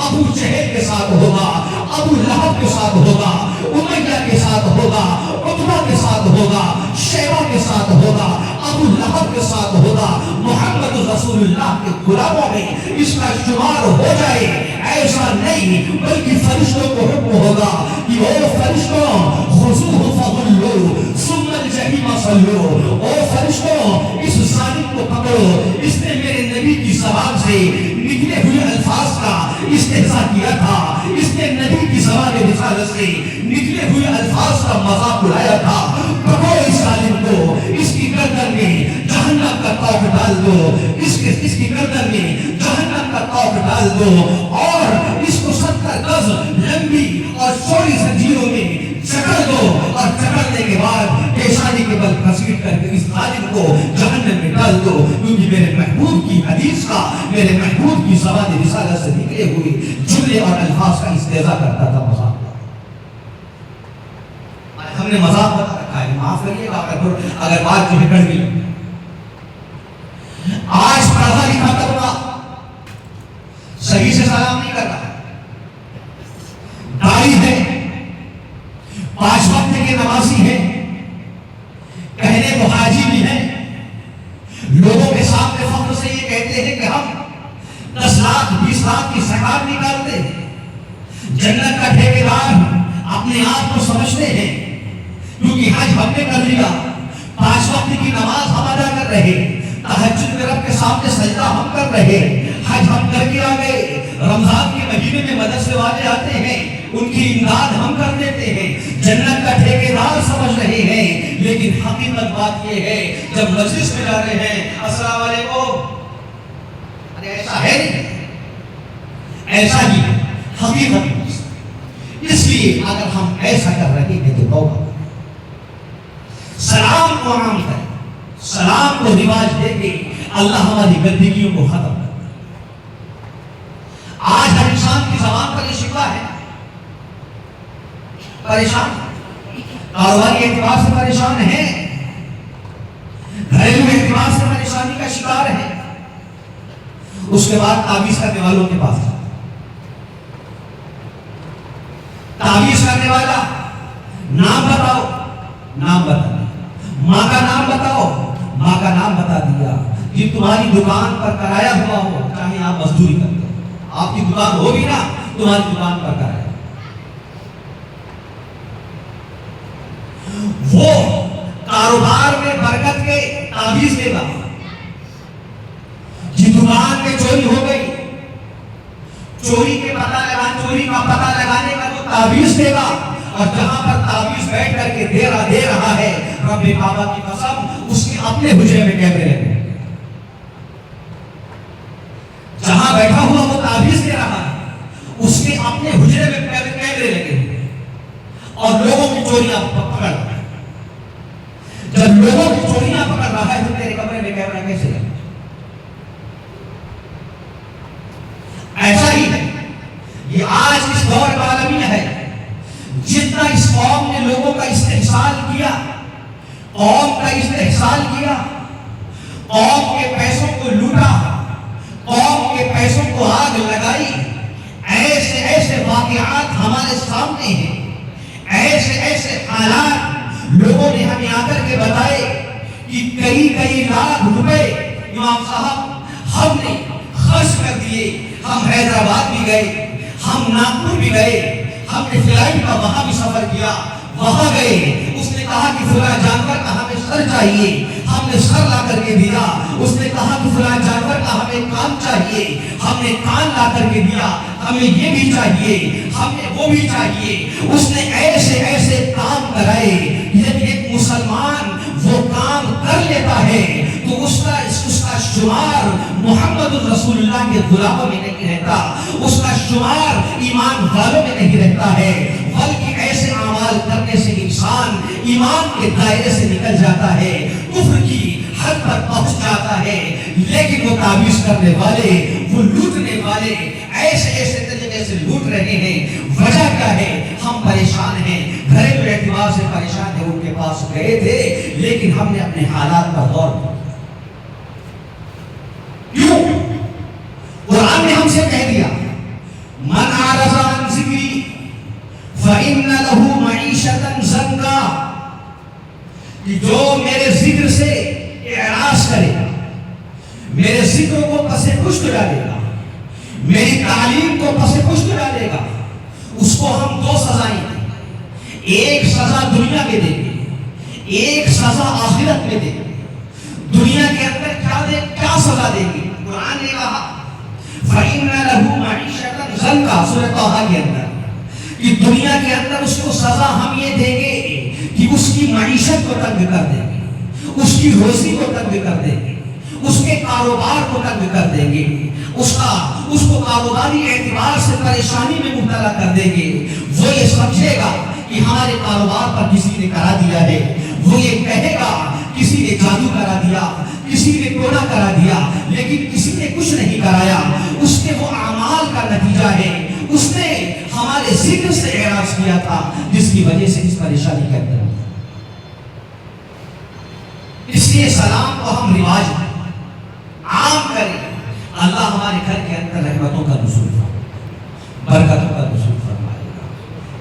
ابو جہل کے ساتھ ہوگا, ابو لہب کے ساتھ ہوگا, امیہ کے ساتھ ہوگا, عتبہ کے ساتھ ہوگا, شیبہ کے ساتھ ہوگا, ابو لہب کے ساتھ ہوگا. محمد رسول اللہ کے غلاموں میں اس کا شمار ہو جائے ایسا نہیں, بلکہ فرشتوں کو حکم ہوگا کہ او فرشتوں خذوہ فغلوہ ثم الجحیم صلوہ. او فرشتوں اس ظالم کو پکڑو, اس نے میرے نبی کی زبان سے نکلے ہوئے الفاظ کا استہزاء کیا تھا, اس نے نبی کی زبان رسالت سے نکلے ہوئے الفاظ کا مذاق اڑایا تھا. پکڑو اس ظالم کو, اس کی گردن میں جہنم کا توق ڈال دو, اس کی گردن میں جہنم کا توق ڈال دو, اور اس کو 70 گز لمبی اور چوڑی زنجیروں میں جکڑ دو, اور جکڑنے کے بعد پیشانی کے بل گھسیٹ کر کے اس ظالم کو جہنم میں ڈال دو. کیونکہ میرے محبوب کی حدیث کا, میرے محبوب کی زبان رسالت سے نکلے ہوئے جملے اور الفاظ کا استہزاء کرتا تھا, مذاق. ہم نے مذاق بتا رکھا ہے, معاف کریے گا اگر بات جو ہے کڑ گئی. آج پڑھا لکھا طبقہ صحیح سے سلام نہیں کر رہا, داڑھی ہے, 5 وقت کے نمازی ہے, کہنے کو حاجی بھی ہے, لوگوں کے سامنے فخر سے یہ کہتے ہیں کہ ہم 10 لاکھ 20 لاکھ کی زکات نکالتے ہیں, جنت کا ٹھیکیدار اپنے آپ کو سمجھتے ہیں, کیونکہ حج ہم نے کر لیا, 5 وقت کی نماز ہم ادا کر رہے, تہجد میں رب کے سامنے سجدہ ہم کر رہے, حج ہم کر کے آ گئے, رمضان کے مہینے میں مدرسے والے آتے ہیں, ان کی امداد ہم کر دیتے ہیں, جنت کا ٹھیکیدار سمجھ رہے ہیں. لیکن حقیقت بات یہ ہے, جب مجلس میں جا رہے ہیں السلام علیکم, ارے ایسا ہے نہیں, ایسا ہی حقیقت. اس لیے اگر ہم ایسا کر رہے ہیں تو توبہ, سلام کو عام کریں, سلام کو رواج دے کے اللہ ہماری گندگیوں کو ختم کر. آج ہر انسان کی زبان پر یہ شکوہ ہے, پریشان, کاروباری اعتبار سے پریشان ہے, گھریلو اعتبار سے پریشانی کا شکار ہے. اس کے بعد تعویذ کرنے والوں کے پاس, تعویذ کرنے والا, نام بتاؤ, نام بتا دیا, ماں کا نام بتاؤ, ماں کا نام بتا دیا. یہ تمہاری دکان پر کرایا ہوا ہو, چاہے آپ مزدوری کرتے ہو, آپ کی دکان ہو بھی نا, تمہاری دکان پر کرایا, وہ کاروبار میں برکت کے تعویذ دے گا. جی دکان میں چوری ہو گئی, چوری کا پتہ لگانے کا وہ تعویذ دے گا, اور جہاں پر تعویذ بیٹھ کر کے دے رہا ہے, رب کعبہ کی قسم, اس کے اپنے حجرے میں کیمرے لگے, جہاں بیٹھا ہوا وہ تعویذ دے رہا ہے, اس کے اپنے حجرے میں کیمرے لگے ہوئے, اور لوگوں کی چوریاں پکڑ رہا ہے. جب لوگوں کی چوریاں پکڑ رہا ہے تو تیرے کمرے میں کیمرہ کیسے لگے؟ ایسا ہی ہے یہ آج اس دور کا عالمی ہے. جتنا اس قوم نے لوگوں کا استحصال کیا, قوم کا استحصال کیا, قوم کے پیسوں کو لوٹا, قوم کے پیسوں کو آگ لگائی. ایسے ایسے واقعات ہمارے سامنے ہیں، ایسے ایسے حالات لوگوں نے ہمیں آ کر کے بتائے کہ کئی لاکھ روپے امام صاحب ہم نے خرچ کر دیے. ہم حیدرآباد بھی گئے، ہم ناگپور بھی گئے، ہم نے فلائٹ کا وہاں بھی سفر کیا، وہاں گئے. اس نے کہا کہ فلاں جانور کا ہمیں سر چاہیے، ہم نے سر لا کر کے دیا. اس نے کہا کہ فلاں جانور کا ہمیں کان چاہیے، ہم نے کان لا کر کے دیا. ہمیں یہ بھی چاہیے، ہمیں وہ بھی چاہیے. اس نے ایسے ایسے کام کرائے. جب ایک مسلمان وہ کام کر لیتا ہے تو اس کا شمار محمد الرسول اللہ کے غلاموں میں نہیں رہتا، اس کا شمار ایمان والوں میں نہیں رہتا ہے، بلکہ ایسے اعمال کرنے سے انسان ایمان کے دائرے سے نکل جاتا ہے، کفر کی حد تک پہنچ جاتا ہے. لیکن وہ تعویذ کرنے والے، وہ لوٹنے والے ایسے ایسے طریقے سے لوٹ رہے ہیں. وجہ کیا ہے؟ ہم پریشان ہیں، گھریلو اعتبار سے پریشان ہیں. ان کے پاس گئے تھے لیکن ہم نے اپنے حالات پر غور کیا. کیوں؟ قرآن نے ہم سے کہہ دیا من اعرض عن ذکری فإن له معیشۃ ضنکا، کہ جو میرے ذکر سے اعراض کرے گا، میرے ذکر کو پس پشت ڈالے گا، میری تعلیم کو پس پشت ڈالے گا، اس کو ہم دو سزائیں دیں گے. ایک سزا دنیا میں دیں گے، ایک سزا آخرت میں دیں گے. دنیا کے اندر کیا سزا دیں گے؟ قرآن نے کہا فَإِنَّ لَهُ مَعِيشَةً ضَنْكَا، سورۃ طٰہٰ کے اندر، کہ دنیا کے اندر اس کو سزا ہم یہ دیں گے کہ اس کی معیشت کو تنگ کر دیں گے، اس کی روزی کو تنگ کر دیں گے، اس کے کاروبار کو تنگ کر دیں گے، اس کو کاروباری اعتبار سے پریشانی میں مبتلا کر دیں گے. وہ یہ سمجھے گا کہ ہمارے کاروبار پر کسی نے کرا دیا ہے، وہ یہ کہے گا کسی نے جادو کرا دیا، کسی نے ٹونا کرا دیا، لیکن کسی نے کچھ نہیں کرایا. اس کے وہ اعمال کا نتیجہ ہے، اس نے ہمارے ذکر سے اعراض کیا تھا جس کی وجہ سے اس پریشانی کے اندر. اس لیے سلام کو ہم رواج عام کریں. اللہ ہمارے گھر کے اندر رحمتوں کا نزول فرمائے، برکتوں کا نزول فرمائے گا.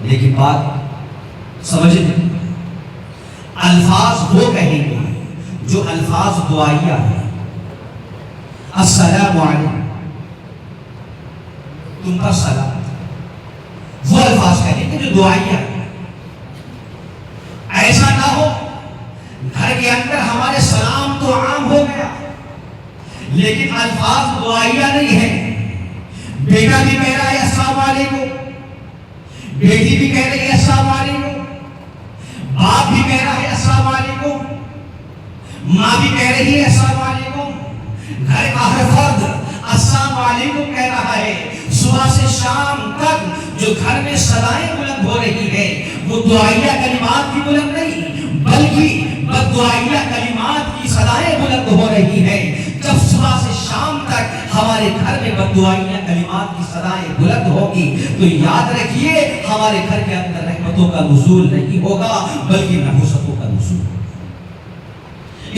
لیکن بات سمجھیں، الفاظ وہ کہیں گے جو الفاظ دعائیہ ہیں. السلام علیکم، تم پر سلام، وہ الفاظ کہیں گے جو دعائیہ ہیں. ایسا نہ ہو گھر کے اندر ہمارے سلام تو عام ہو گیا لیکن الفاظ دعائیہ نہیں ہے. بیٹا بھی کہہ رہا ہے السلام علیکم، بیٹی بھی کہہ رہی ہے السلام علیکم، باپ بھی کہہ رہا ہے السلام علیکم، ماں بھی کہہ رہی ہے السلام علیکم. گھر کا ہر فرد السلام علیکم کہہ رہا ہے. صبح سے شام تک جو گھر میں صدائیں بلند ہو رہی ہے وہ دعائیہ کلمات کی بلند نہیں بلکہ بددعائیہ کلمات کی صدائیں بلند ہو رہی ہے. جب صبح سے شام تک ہمارے گھر میں بددعائیہ کلمات کی صدائیں بلند ہوگی تو یاد رکھیے ہمارے گھر کے اندر رحمتوں کا نزول نہیں ہوگا بلکہ نحوستوں کا نزول.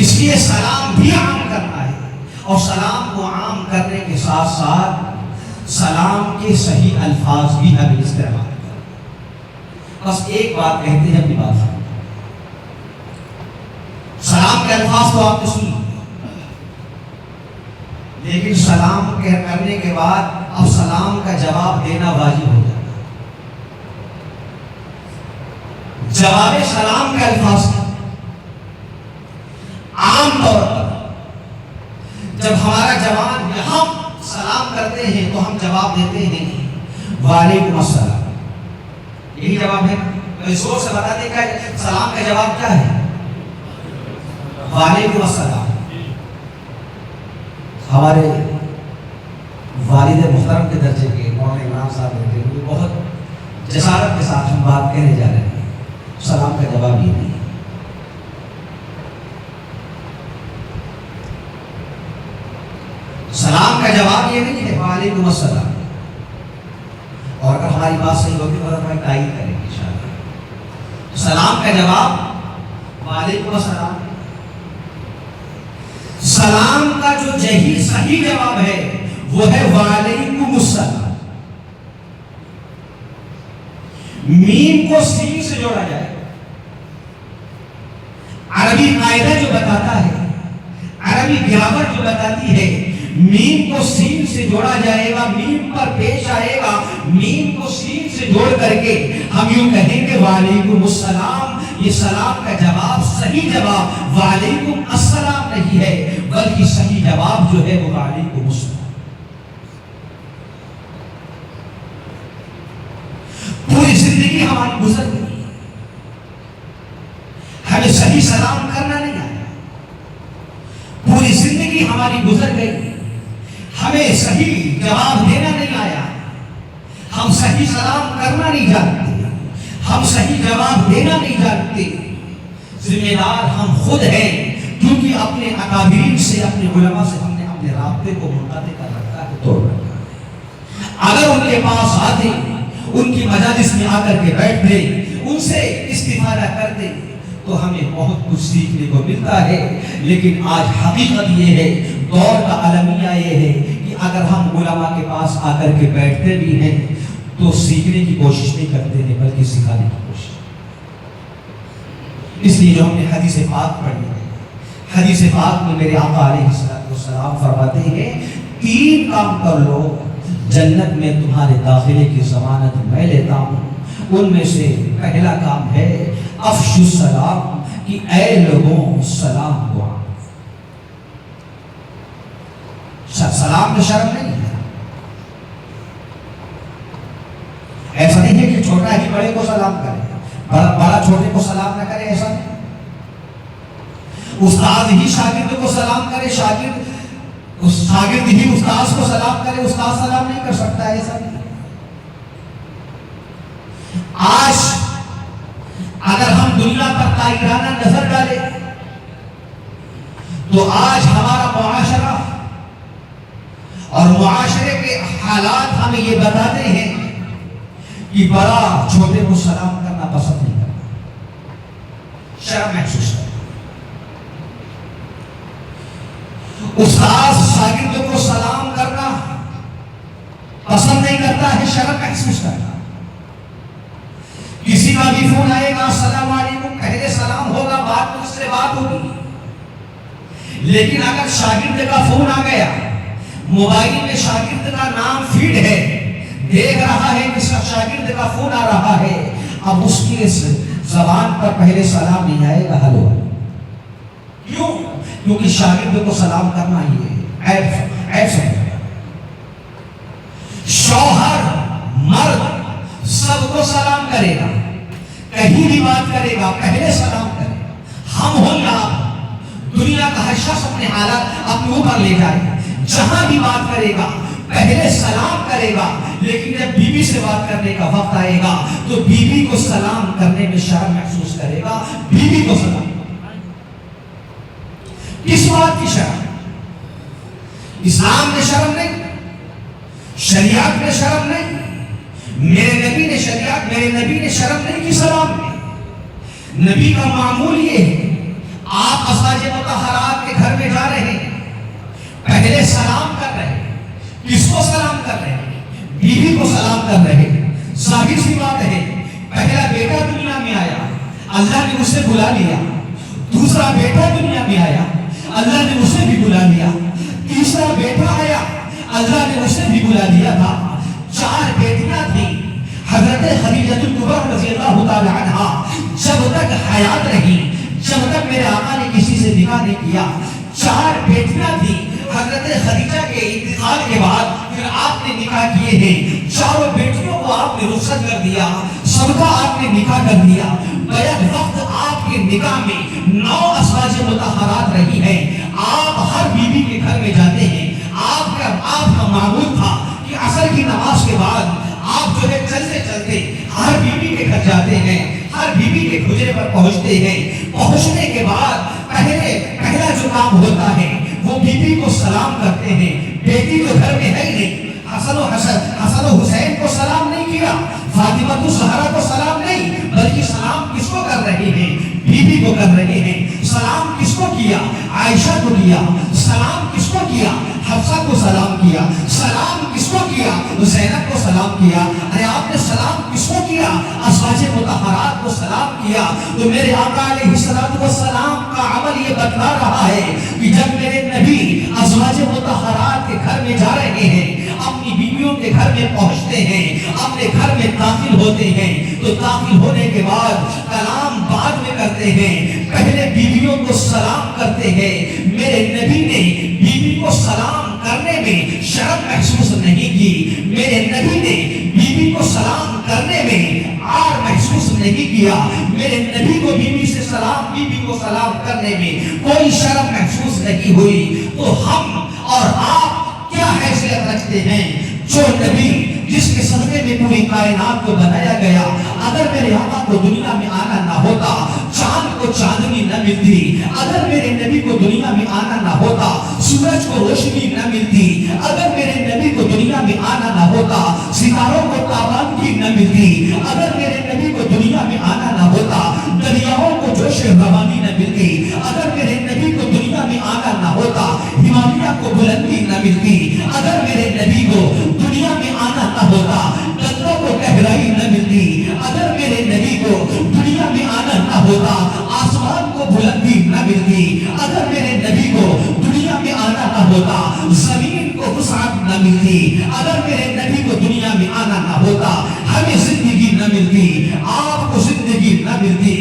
اس لیے سلام بھی عام کرنا ہے اور سلام کو عام کرنے کے ساتھ ساتھ سلام کے صحیح الفاظ بھی ہمیں استعمال کریں. بس ایک بات کہتے ہیں اپنی بات، سلام کے الفاظ تو آپ نے سن لیکن سلام کرنے کے بعد اب سلام کا جواب دینا واجب ہو جاتا ہے. جواب سلام کے الفاظ عام طور پر جب ہمارا جواب یہاں سلام کرتے ہیں تو ہم جواب دیتے ہیں وعلیکم السلام. یہی جواب ہے. زور سے بتا دیں کہ سلام کا جواب کیا ہے؟ وعلیکم السلام. ہمارے والد محترم کے درجے کے مولانا عمران صاحب رہتے ہیں، بہت جسارت کے ساتھ ہم بات کہنے جا رہے ہیں. سلام کا جواب یہ نہیں. سلام کا جواب یہ نہیں ہے وعلیکم السلام. اور اگر ہماری بات صحیح ہوگی تو ہماری تائید کریں گے انشاءاللہ. سلام کا جواب وعلیکم السلام. سلام کا جو صحیح جواب ہے وہ ہے وعلیکم السلام. میم کو سین سے جوڑا جائے. عربی قاعدہ جو بتاتا ہے، عربی گرامر جو بتاتی ہے، میم کو سین سے جوڑا جائے گا، میم پر پیش آئے گا، میم کو سین سے جوڑ کر کے ہم یوں کہیں گے وعلیکم السلام. یہ سلام کا جواب صحیح جواب وعلیکم السلام نہیں ہے، بلکہ صحیح جواب جو ہے وہ وعلیکم السلام. پوری زندگی ہماری گزر گئی، ہمیں صحیح سلام کرنا نہیں آیا. پوری زندگی ہماری گزر گئی، ہمیں صحیح جواب دینا نہیں آیا. ہم صحیح سلام کرنا نہیں جانتے، ہم صحیح جواب دینا نہیں جانتے. ذمہ دار ہم خود ہیں، کیونکہ اپنے اکابرین سے، اپنے علماء سے ہم نے اپنے رابطے کو منقطع کر رکھا ہے، توڑ رکھا ہے. اگر ان کے پاس آتے، ان کی مجالس میں آ کر کے بیٹھتے، ان سے استفادہ کرتے تو ہمیں بہت کچھ سیکھنے کو ملتا ہے. لیکن آج حقیقت یہ ہے، دور کا المیہ یہ ہے کہ اگر ہم علماء کے پاس آ کر کے بیٹھتے بھی ہیں تو سیکھنے کی کوشش نہیں کرتے ہیں، بلکہ سکھانے کی کوشش. اس لیے جو ہم نے حدیث پاک پڑھی ہے، حدیث پاک میں میرے آقا علیہ السلام فرماتے ہیں 3 کام کر لو، جنت میں تمہارے داخلے کی ضمانت میں لیتا ہوں. ان میں سے پہلا کام ہے افشوا السلام، کہ اے لوگوں سلام دعا. سلام میں شرم نہیں ہے. ایسا نہیں ہے کہ چھوٹا ہی بڑے کو سلام کرے، بڑا چھوٹے کو سلام نہ کرے، ایسا نہیں. استاد ہی شاگرد کو سلام کرے، شاگرد ہی استاد کو سلام کرے، استاد سلام نہیں کر سکتا، ایسا نہیں. آج اگر ہم دنیا پر تائرانہ نظر ڈالیں تو آج ہمارا معاشرہ اور معاشرے کے حالات ہمیں یہ بتاتے ہیں کہ بڑا چھوٹے کو سلام کرنا پسند نہیں کرتا، شرم محسوس کرتا. استاد شاگرد کو سلام کرنا پسند نہیں کرتا ہے، شرم محسوس کرتا. کسی کا بھی فون آئے گا السلام علیکم، پہلے سلام ہوگا، بعد میں اس سے بات ہوگی. لیکن اگر شاگرد کا فون آ گیا، موبائل میں شاگرد کا نام فیڈ ہے، دیکھ رہا ہے کہ شاگرد کا فون آ رہا ہے، اب اس کی اس زبان پر پہلے سلام نہیں آئے گا، ہلو. کیوں؟ کیونکہ شاگرد کو سلام کرنا ہی ہے عیب سمجھا. شوہر مرد سب کو سلام کرے گا، کہیں بھی بات کرے گا پہلے سلام کرے گا. ہم ہوں گا دنیا کا ہر شخص اپنے حالات اپنے اوپر لے جائے گا، جہاں بھی بات کرے گا پہلے سلام کرے گا. لیکن جب بیوی سے بات کرنے کا وقت آئے گا تو بیوی کو سلام کرنے میں شرم محسوس کرے گا. بیوی کو سلام کس بات کی شرم؟ اسلام میں شرم نہیں، شریعت میں شرم نہیں. میرے نبی نے شرم نہیں کی سلام میں. نبی کا معمول یہ ہے، آپ ازواج مطہرات کے گھر میں جا رہے ہیں، پہلے سلام کر رہے ہیں. کس کو سلام کر رہے ہیں؟ بیوی کو سلام کر رہے ہیں. ظاہر سی بات ہے، پہلا بیٹا دنیا میں آیا، اللہ نے اسے بلا لیا. دوسرا بیٹا دنیا میں آیا، اللہ نے اسے بھی بلا لیا. تیسرا بیٹا آیا، اللہ نے اسے بھی بلا لیا تھا. 4 بیٹیاں تھیں. حضرت خدیجہ کبریٰ رضی اللہ تعالی عنہا جب تک حیات رہی، جب تک میرے آقا نے کسی سے نکاح نہیں کیا، 4 بیٹیاں تھیں. حضرت خدیجہ کے انتقال کے بعد پھر آپ نے نکاح کیے ہیں. 4 بیٹیوں کو آپ نے رخصت کر دیا، سب کا آپ نے نکاح کر دیا. بیک وقت آپ کے نکاح میں 9 ازواج مطہرات رہی ہیں. آپ ہر بیوی کے گھر میں جاتے ہیں. آپ کا معمول تھا کہ عصر کی نماز کے بعد آپ جو ہے چلتے چلتے ہر بیوی کے گھر جاتے ہیں، ہر بیوی کے حجرے پر پہنچتے ہیں. پہنچنے کے بعد پہلا جو کام ہوتا ہے وہ بیوی کو سلام کرتے ہیں. بیٹی تو گھر میں ہے ہی نہیں. حسن و حسین کو سلام نہیں کیا، فاطمہ الزہرا کو سلام نہیں، بلکہ سلام کس کو کر رہے ہیں؟ بیوی کو کر رہے ہیں. سلام کس کو کیا؟ عائشہ کو کیا. سلام کس کو کیا؟ حفصہ کو سلام کیا. زینب کو سلام کیا. ارے آپ نے سلام کس کو کیا؟ ازواج مطہرات کو سلام کیا. تو میرے آقا علیہ السلام کا عمل یہ بتلا رہا ہے کہ جب میرے نبی ازواج مطہرات کے گھر میں جا رہے ہیں، اپنی بیویوں کے گھر میں پہنچتے ہیں، اپنے گھر میں داخل ہوتے ہیں، تو داخل ہونے کے بعد کلام بعد میں کرتے ہیں، پہلے بیویوں کو سلام کرتے ہیں. میرے نبی نے بیوی کو سلام کرنے میں شرم محسوس نہیں کی. میرے نبی نے بیوی کو سلام کرنے میں عار محسوس نہیں کیا. میرے نبی کو بیوی کو سلام کرنے میں کوئی شرم محسوس نہیں ہوئی. تو ہم اور آپ کیا حیثیت رکھتے ہیں؟ جو نبی جس کے صدقے میں پوری کائنات کو بنایا گیا، اگر میرے آقا کو دنیا میں آنا نہ ہوتا، چاند کو چاندنی نہ ملتی. اگر میرے نبی کو دنیا میں آنا نہ ہوتا، سورج کو روشنی نہ ملتی. اگر میرے نبی کو دنیا میں آنا نہ ہوتا، ستاروں کو تابندگی نہ ملتی. اگر میرے نبی کو دنیا میں آنا نہ ہوتا، دریاؤں کو جوش روانی نہ ملتی. اگر میرے نبی کو دنیا میں آنا نہ ہوتا، ہمالیہ کو بلندی نہ ملتی. اگر میرے نبی کو دنیا میں آنا نہ ہوتا، گنگا کو گہرائی نہ ملتی. اگر میرے نبی کو دنیا میں آنا نہ ہوتا، آسمان کو بلندی نہ ملتی. اگر میرے نبی کو دنیا میں آنا نہ ہوتا، زمین کو وسعت نہ ملتی. اگر میرے نبی کو دنیا میں آنا نہ ہوتا، ہمیں زندگی نہ ملتی، آپ کو زندگی نہ ملتی.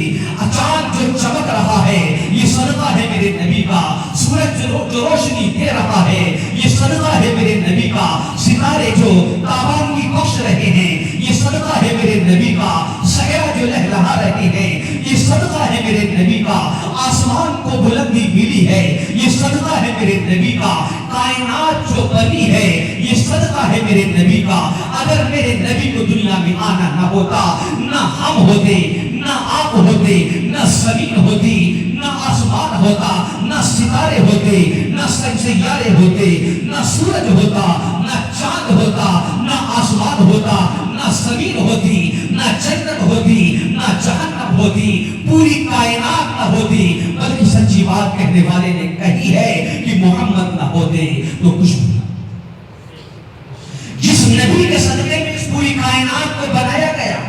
چاند جو چمک رہا ہے یہ صدقہ ہے میرے نبی کا. سورج جو روشنی دے رہا ہے یہ صدقہ ہے میرے نبی کا. ستارے جو تابندگی بخش رہے ہیں یہ صدقہ ہے میرے نبی کا. صحرا جو لہلہا رہے ہیں یہ صدقہ ہے میرے نبی کا. آسمان کو بلندی ملی ہے یہ صدقہ ہے میرے نبی کا. کائنات جو بنی ہے یہ صدقہ ہے میرے نبی کا. اگر میرے نبی کو دنیا میں آنا نہ ہوتا، نہ ہم ہوتے، نہ آپ ہوتے، نہ زمین ہوتی، نہ آسمان ہوتا، نہ ستارے ہوتے، نہ سیارے ہوتے، نہ سورج ہوتا، نہ چاند ہوتا، نہ آسمان ہوتا، نہ زمین ہوتی، نہ جنت ہوتی، نہ جہنم ہوتی، پوری کائنات نہ ہوتی. بلکہ سچی بات کہنے والے نے کہی ہے کہ محمد نہ ہوتے تو کچھ بھی. جس نبی کے صدقے میں اس پوری کائنات کو بنایا گیا،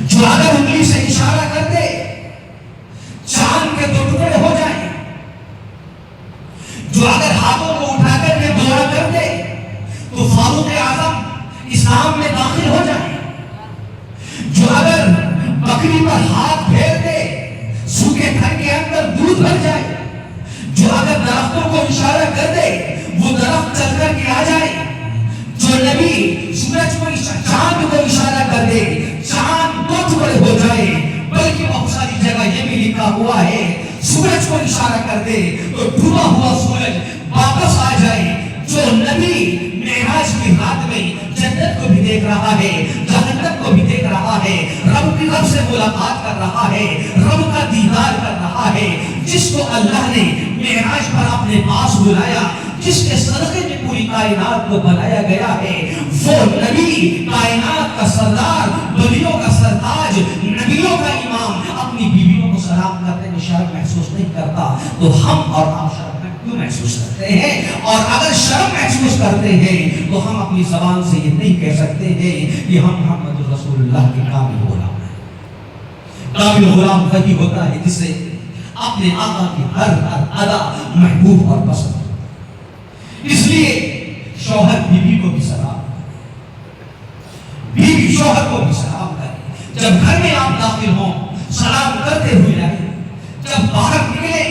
جو اگر انگلی سے اشارہ کر دے چاند کے دو ٹکڑے ہو جائیں، جو اگر ہاتھوں کو اٹھا کر کے دعا کر دے تو فاروق اعظم اسلام میں داخل ہو جائیں، جو اگر بکری پر ہاتھ پھیر دے سوکھے تھن کے اندر دودھ بھر جائے، جو اگر درختوں کو اشارہ کر دے وہ درخت چل کر کے آ جائے، جو نبی سورج کو چاند کو اشارہ کر دے چاند دو ٹکڑے ہو جائے. بلکہ بہت ساری جگہ یہ بھی لکھا ہوا ہے سورج کو اشارہ کر دے تو ڈوبا ہوا سورج واپس آ جائے. جو نبی معراج کی رات میں جنت کو بھی دیکھ رہا ہے، جہنم کو بھی دیکھ رہا ہے، رب سے ملاقات کر رہا ہے، رب کا دیدار کر رہا ہے، جس کو اللہ نے معراج پر اپنے پاس بلایا، جس کے صدقے میں پوری کائنات کو بنایا گیا ہے، وہ نبی کائنات کا سردار، ولیوں کا سرتاج، نبیوں کا امام اپنی بیویوں کو سلام کرنے میں شرم محسوس نہیں کرتا. تو ہم اور آپ شرم کیوں محسوس کرتے ہیں؟ اور اگر شرم محسوس کرتے ہیں تو ہم اپنی زبان سے یہ نہیں کہہ سکتے ہیں کہ ہم محمد رسول اللہ کے کامل غلام ہیں. کامل غلام وہی ہوتا ہے جسے اپنے آقا کی ہر ادا محبوب اور پسند. اس لیے شوہر بیوی کو بھی سلام کرے، بیوی شوہر کو بھی سلام کرے. جب گھر میں آپ داخل ہوں سلام کرتے ہوئے رہیں، جب باہر نکلے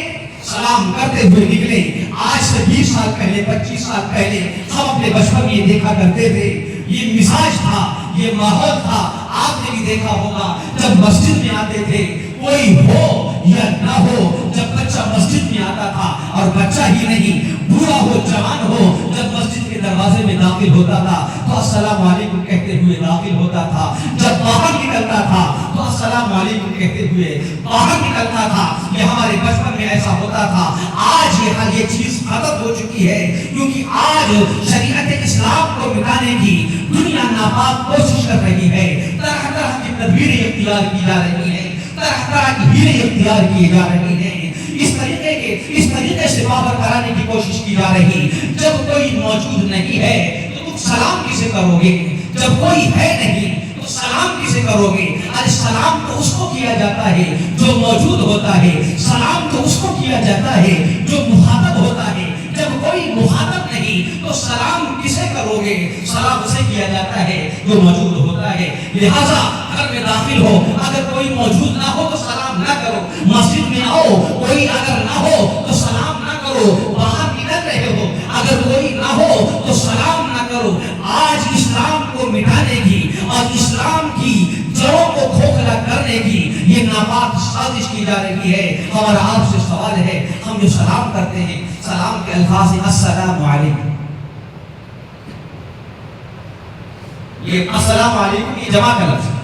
سلام کرتے ہوئے نکلے. آج سے 20 سال پہلے 25 سال پہلے ہم اپنے بچپن میں یہ دیکھا کرتے تھے، یہ مزاج تھا، یہ ماحول تھا. آپ نے بھی دیکھا ہوگا جب مسجد میں آتے تھے، کوئی ہو یا نہ ہو، جب بچہ مسجد میں آتا تھا، اور بچہ ہی نہیں بوڑھا ہو جوان ہو، جب مسجد کے دروازے میں داخل ہوتا تھا تو السلام علیکم کہتے ہوئے داخل ہوتا تھا. جب باہر نکلتا تھا تو السلام علیکم کہتے ہوئے باہر نکلتا تھا. یہ ہمارے بچپن میں ایسا ہوتا تھا. آج یہ چیز ختم ہو چکی ہے، کیونکہ آج شریعت اسلام کو مٹانے کی دنیا ناپاک کوشش کر رہی ہے. طرح طرح کی تدبیریں اختیار کی جا رہی ہیں، طرح طرح کی ہیلے اختیار کی جا رہی ہیں. اس طریقے سے باور کرانے کی کوشش کی جا رہی. جب کوئی موجود نہیں ہے تو تم سلام کسے کرو گے؟ جب کوئی ہے نہیں تو سلام کسے کرو گے؟ ارے سلام تو اس کو کیا جاتا ہے جو موجود ہوتا ہے. سلام تو اس کو کیا جاتا ہے جو مخاطب ہوتا ہے. جب کوئی مخاطب نہیں تو سلام کسے کرو گے؟ سلام اسے کیا جاتا ہے جو موجود ہوتا ہے. لہذا گھر میں داخل ہو اگر کوئی موجود نہ ہو تو سلام نہ کرو. مسجد میں آؤ کوئی اگر نہ ہو تو سلام نہ کرو. باہر نکل رہے ہو اگر کوئی نہ ہو تو سلام نہ کرو. آج اسلام کو مٹانے کی اور اسلام کی جڑوں کو کھوکھلا کرنے کی یہ ناپاک سازش کی جا رہی ہے. ہمارا آپ سے سوال ہے, ہم جو سلام کرتے ہیں سلام کے الفاظ السلام علیکم, یہ السلام علیکم یہ جمع کا لفظ ہے.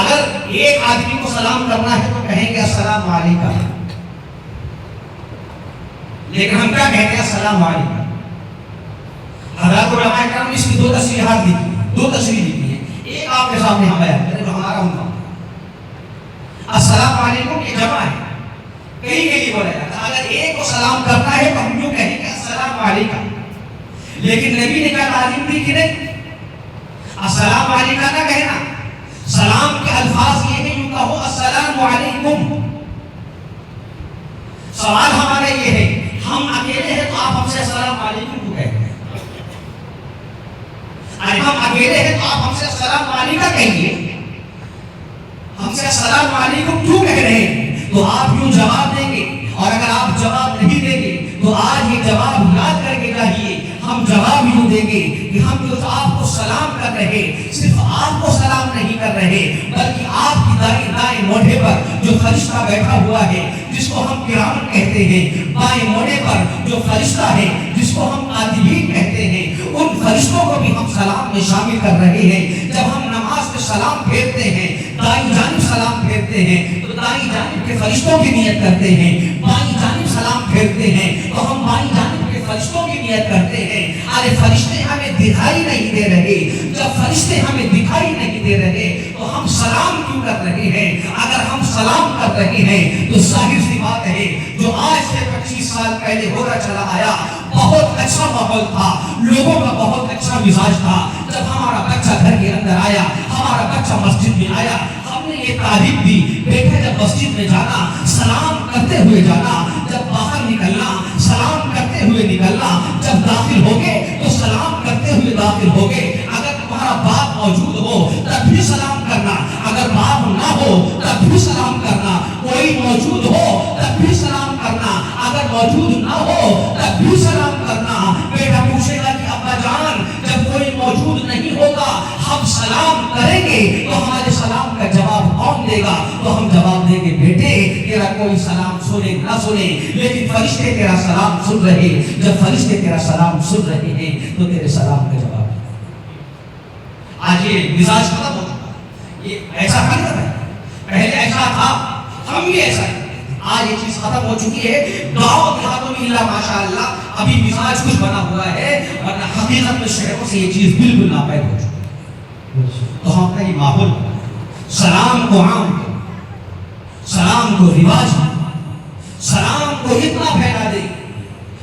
اگر ایک آدمی کو سلام کرنا ہے تو کہیں گے السلام علیکم, لیکن ہم کیا کہتے ہیں السلام علیکم. حضرات علماء کرام نے اس کی دو تصریحات لکھی ہیں, دو تصریح لکھی ہیں. ایک آپ کے سامنے ہم بیان کریں جو ہمارا ہوتا ہے. السلام علیکم یہ جمع ہے, کہیں کہیں بولے جاتا اگر ایک کو سلام کرنا ہے تو ہم یوں کہیں گے السلام علیکم. لیکن نبی نے کیا تعلیم دی کہ نہیں, السلام علیکم نہ کہنا. سلام کے الفاظ یہ ہے یوں کہو السلام علیکم. سوال ہمارا یہ ہے ہم اکیلے ہیں تو آپ ہم سے السلام علیکم کیوں کہتے ہیں؟ ارے ہم اکیلے ہیں تو آپ ہم سے السلام علیکم کہیے, ہم سے السلام علیکم کیوں کہہ رہے ہیں؟ تو آپ یوں جواب دیں گے, اور اگر آپ جواب نہیں دیں گے تو آج یہ جواب یاد کر کے جائیے. ہم جواب یوں دیں گے کہ ہم جو آپ کو سلام کر رہے صرف آپ کو سلام نہیں کر رہے بلکہ آپ کی دائیں موڑے پر جو فرشتہ بیٹھا ہوا ہے جس کو ہم کرام کہتے ہیں, بائیں موڑے پر جو فرشتہ ہے جس کو ہم کاتبین کہتے ہیں, ان فرشتوں کو بھی ہم سلام میں شامل کر رہے ہیں. جب ہم نماز میں سلام پھیرتے ہیں دائیں جانب سلام پھیرتے ہیں تو دائیں جانب کے فرشتوں کی نیت کرتے ہیں, بائیں جانب سلام پھیرتے ہیں تو ہم بائیں جانب کے فرشتوں کی نیت کرتے ہیں. ارے فرشتے ہمیں دکھائی نہیں دے رہے, جب فرشتے ہمیں دکھائی نہیں دے رہے تو ہم سلام کیوں کر رہے ہیں؟ اگر ہم سلام کر رہے ہیں تو ظاہر سی بات ہے جو آج سے 25 سال پہلے ہوتا چلا آیا بہت اچھا ماحول تھا, لوگوں کا بہت اچھا مزاج تھا. جب ہمارا بچہ گھر کے اندر آیا, ہمارا بچہ مسجد میں آیا, ہم نے یہ تعلیم دی بیٹا جب مسجد میں جانا سلام کرتے ہوئے جانا, جب باہر نکلنا سلام کرتے ہوئے نکلنا, جب داخل ہوگے تو سلام کرتے ہوئے داخل ہوگے. اگر تمہارا باپ موجود ہو تب بھی سلام کرنا, اگر باپ نہ ہو تب بھی سلام کرنا, کوئی موجود ہو تب بھی سلام کرنا, اگر موجود نہ ہو تب بھی سلام کرنا. بیٹا پوچھے گا کہ ابا جان جب کوئی موجود نہیں ہوگا ہم سلام کریں گے تو ہمارے سلام کا جواب کون دے گا؟ تو ہم جواب دیں گے بیٹے تیرا کوئی سلام سنے نہ سنے لیکن فرشتے تیرا سلام سن رہے. جب فرشتے تیرا سلام سن رہے ہیں تو تیرے سلام کا جواب. آج یہ مزاج ختم ہو چکا, یہ ایسا حقیقت ہے, پہلے ایسا تھا ہم بھی ایسا ہے. آج یہ چیز ختم ہو چکی ہے. گاؤں دیہاتوں میں اللہ ماشاء اللہ ابھی مزاج کچھ بنا ہوا ہے ورنہ حقیقت میں شہروں سے یہ چیز بالکل ناپید ہو چکی ہے. تو ہم اپنا یہ ماحول سلام کو عام کریں, سلام کو رواج کریں, سلام کو اتنا پھیلا دیں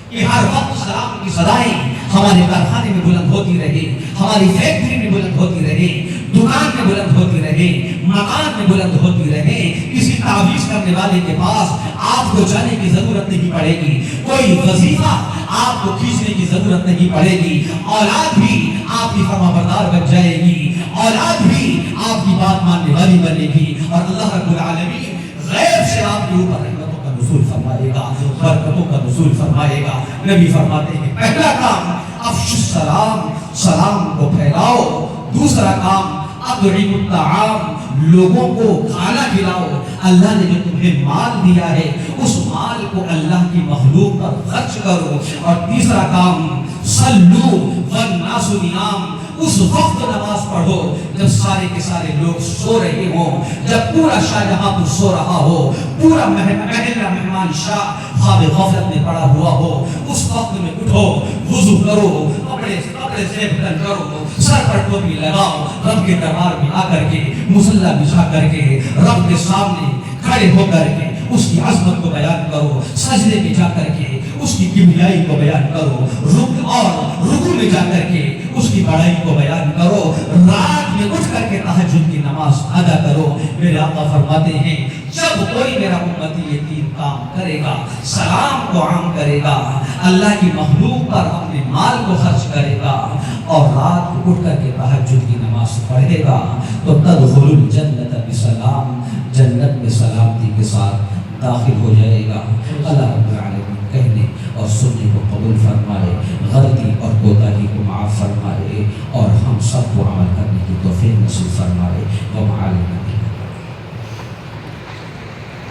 کہ ہر وقت سلام کی صدائیں ہمارے کارخانے میں بلند ہوتی رہے, ہماری فیکٹری میں بلند ہوتی رہے, دکان میں بلند ہوتی رہے, مکان میں بلند ہوتی رہے. کسی تعویذ کرنے والے کے پاس آپ کو جانے کی ضرورت نہیں پڑے گی, کوئی وظیفہ آپ کو کھینچنے کی ضرورت نہیں پڑے گی. اولاد بھی آپ کی فرمانبردار بن جائے گی, اولاد بھی آپ کی بات ماننے والی بنے گی, اور اللہ رب العالمین غیب سے آپ کے اوپر رحمتوں کا نزول فرمائے گا, برکتوں کا نزول فرمائے گا. نبی فرماتے ہیں پہلا کام افشوا السلام, سلام کو پھیلاؤ. دوسرا کام اطعموا الطعام, لوگوں کو کھانا کھلاؤ. اللہ نے جو تمہیں مال دیا ہے اس مال کو اللہ کی مخلوق پر خرچ کرو. اور تیسرا کام صلو والناس نیام, اس وقت نماز پڑھو جب سارے کے سارے لوگ سو رہے ہوں, جب پورا شاہجہاں پور سو رہا ہو, پورا مہمان شاہ خواب غفلت میں پڑا ہوا ہو, اس وقت میں اٹھو, وضو کرو, کپڑے سے بدل کرو, سر پر ٹوپی لگاؤ, رب کے دربار میں آ کر کے مصلی بچھا کر کے رب کے سامنے کھڑے ہو کر کے اس کی عظمت کو بیان کرو, سجدے میں جا کر کے اس کی کبریائی کو بیان کرو، رکوع میں جا کر کے اس کی بڑائی کو بیان کرو، رات میں اٹھ کر کے تہجد کی نماز ادا کرو۔ میرے آقا فرماتے ہیں جب کوئی میرا امتی یہ تین کام کرے گا، سلام کو عام کرے گا، اللہ کی مخلوق پر اپنے مال کو خرچ کرے گا، اور رات کو اٹھ کر کے تہجد کی نماز پڑھے گا، تو تدخل الجنت بسلام، جنت میں سلامتی کے ساتھ داخل ہو جائے گا۔ اللہ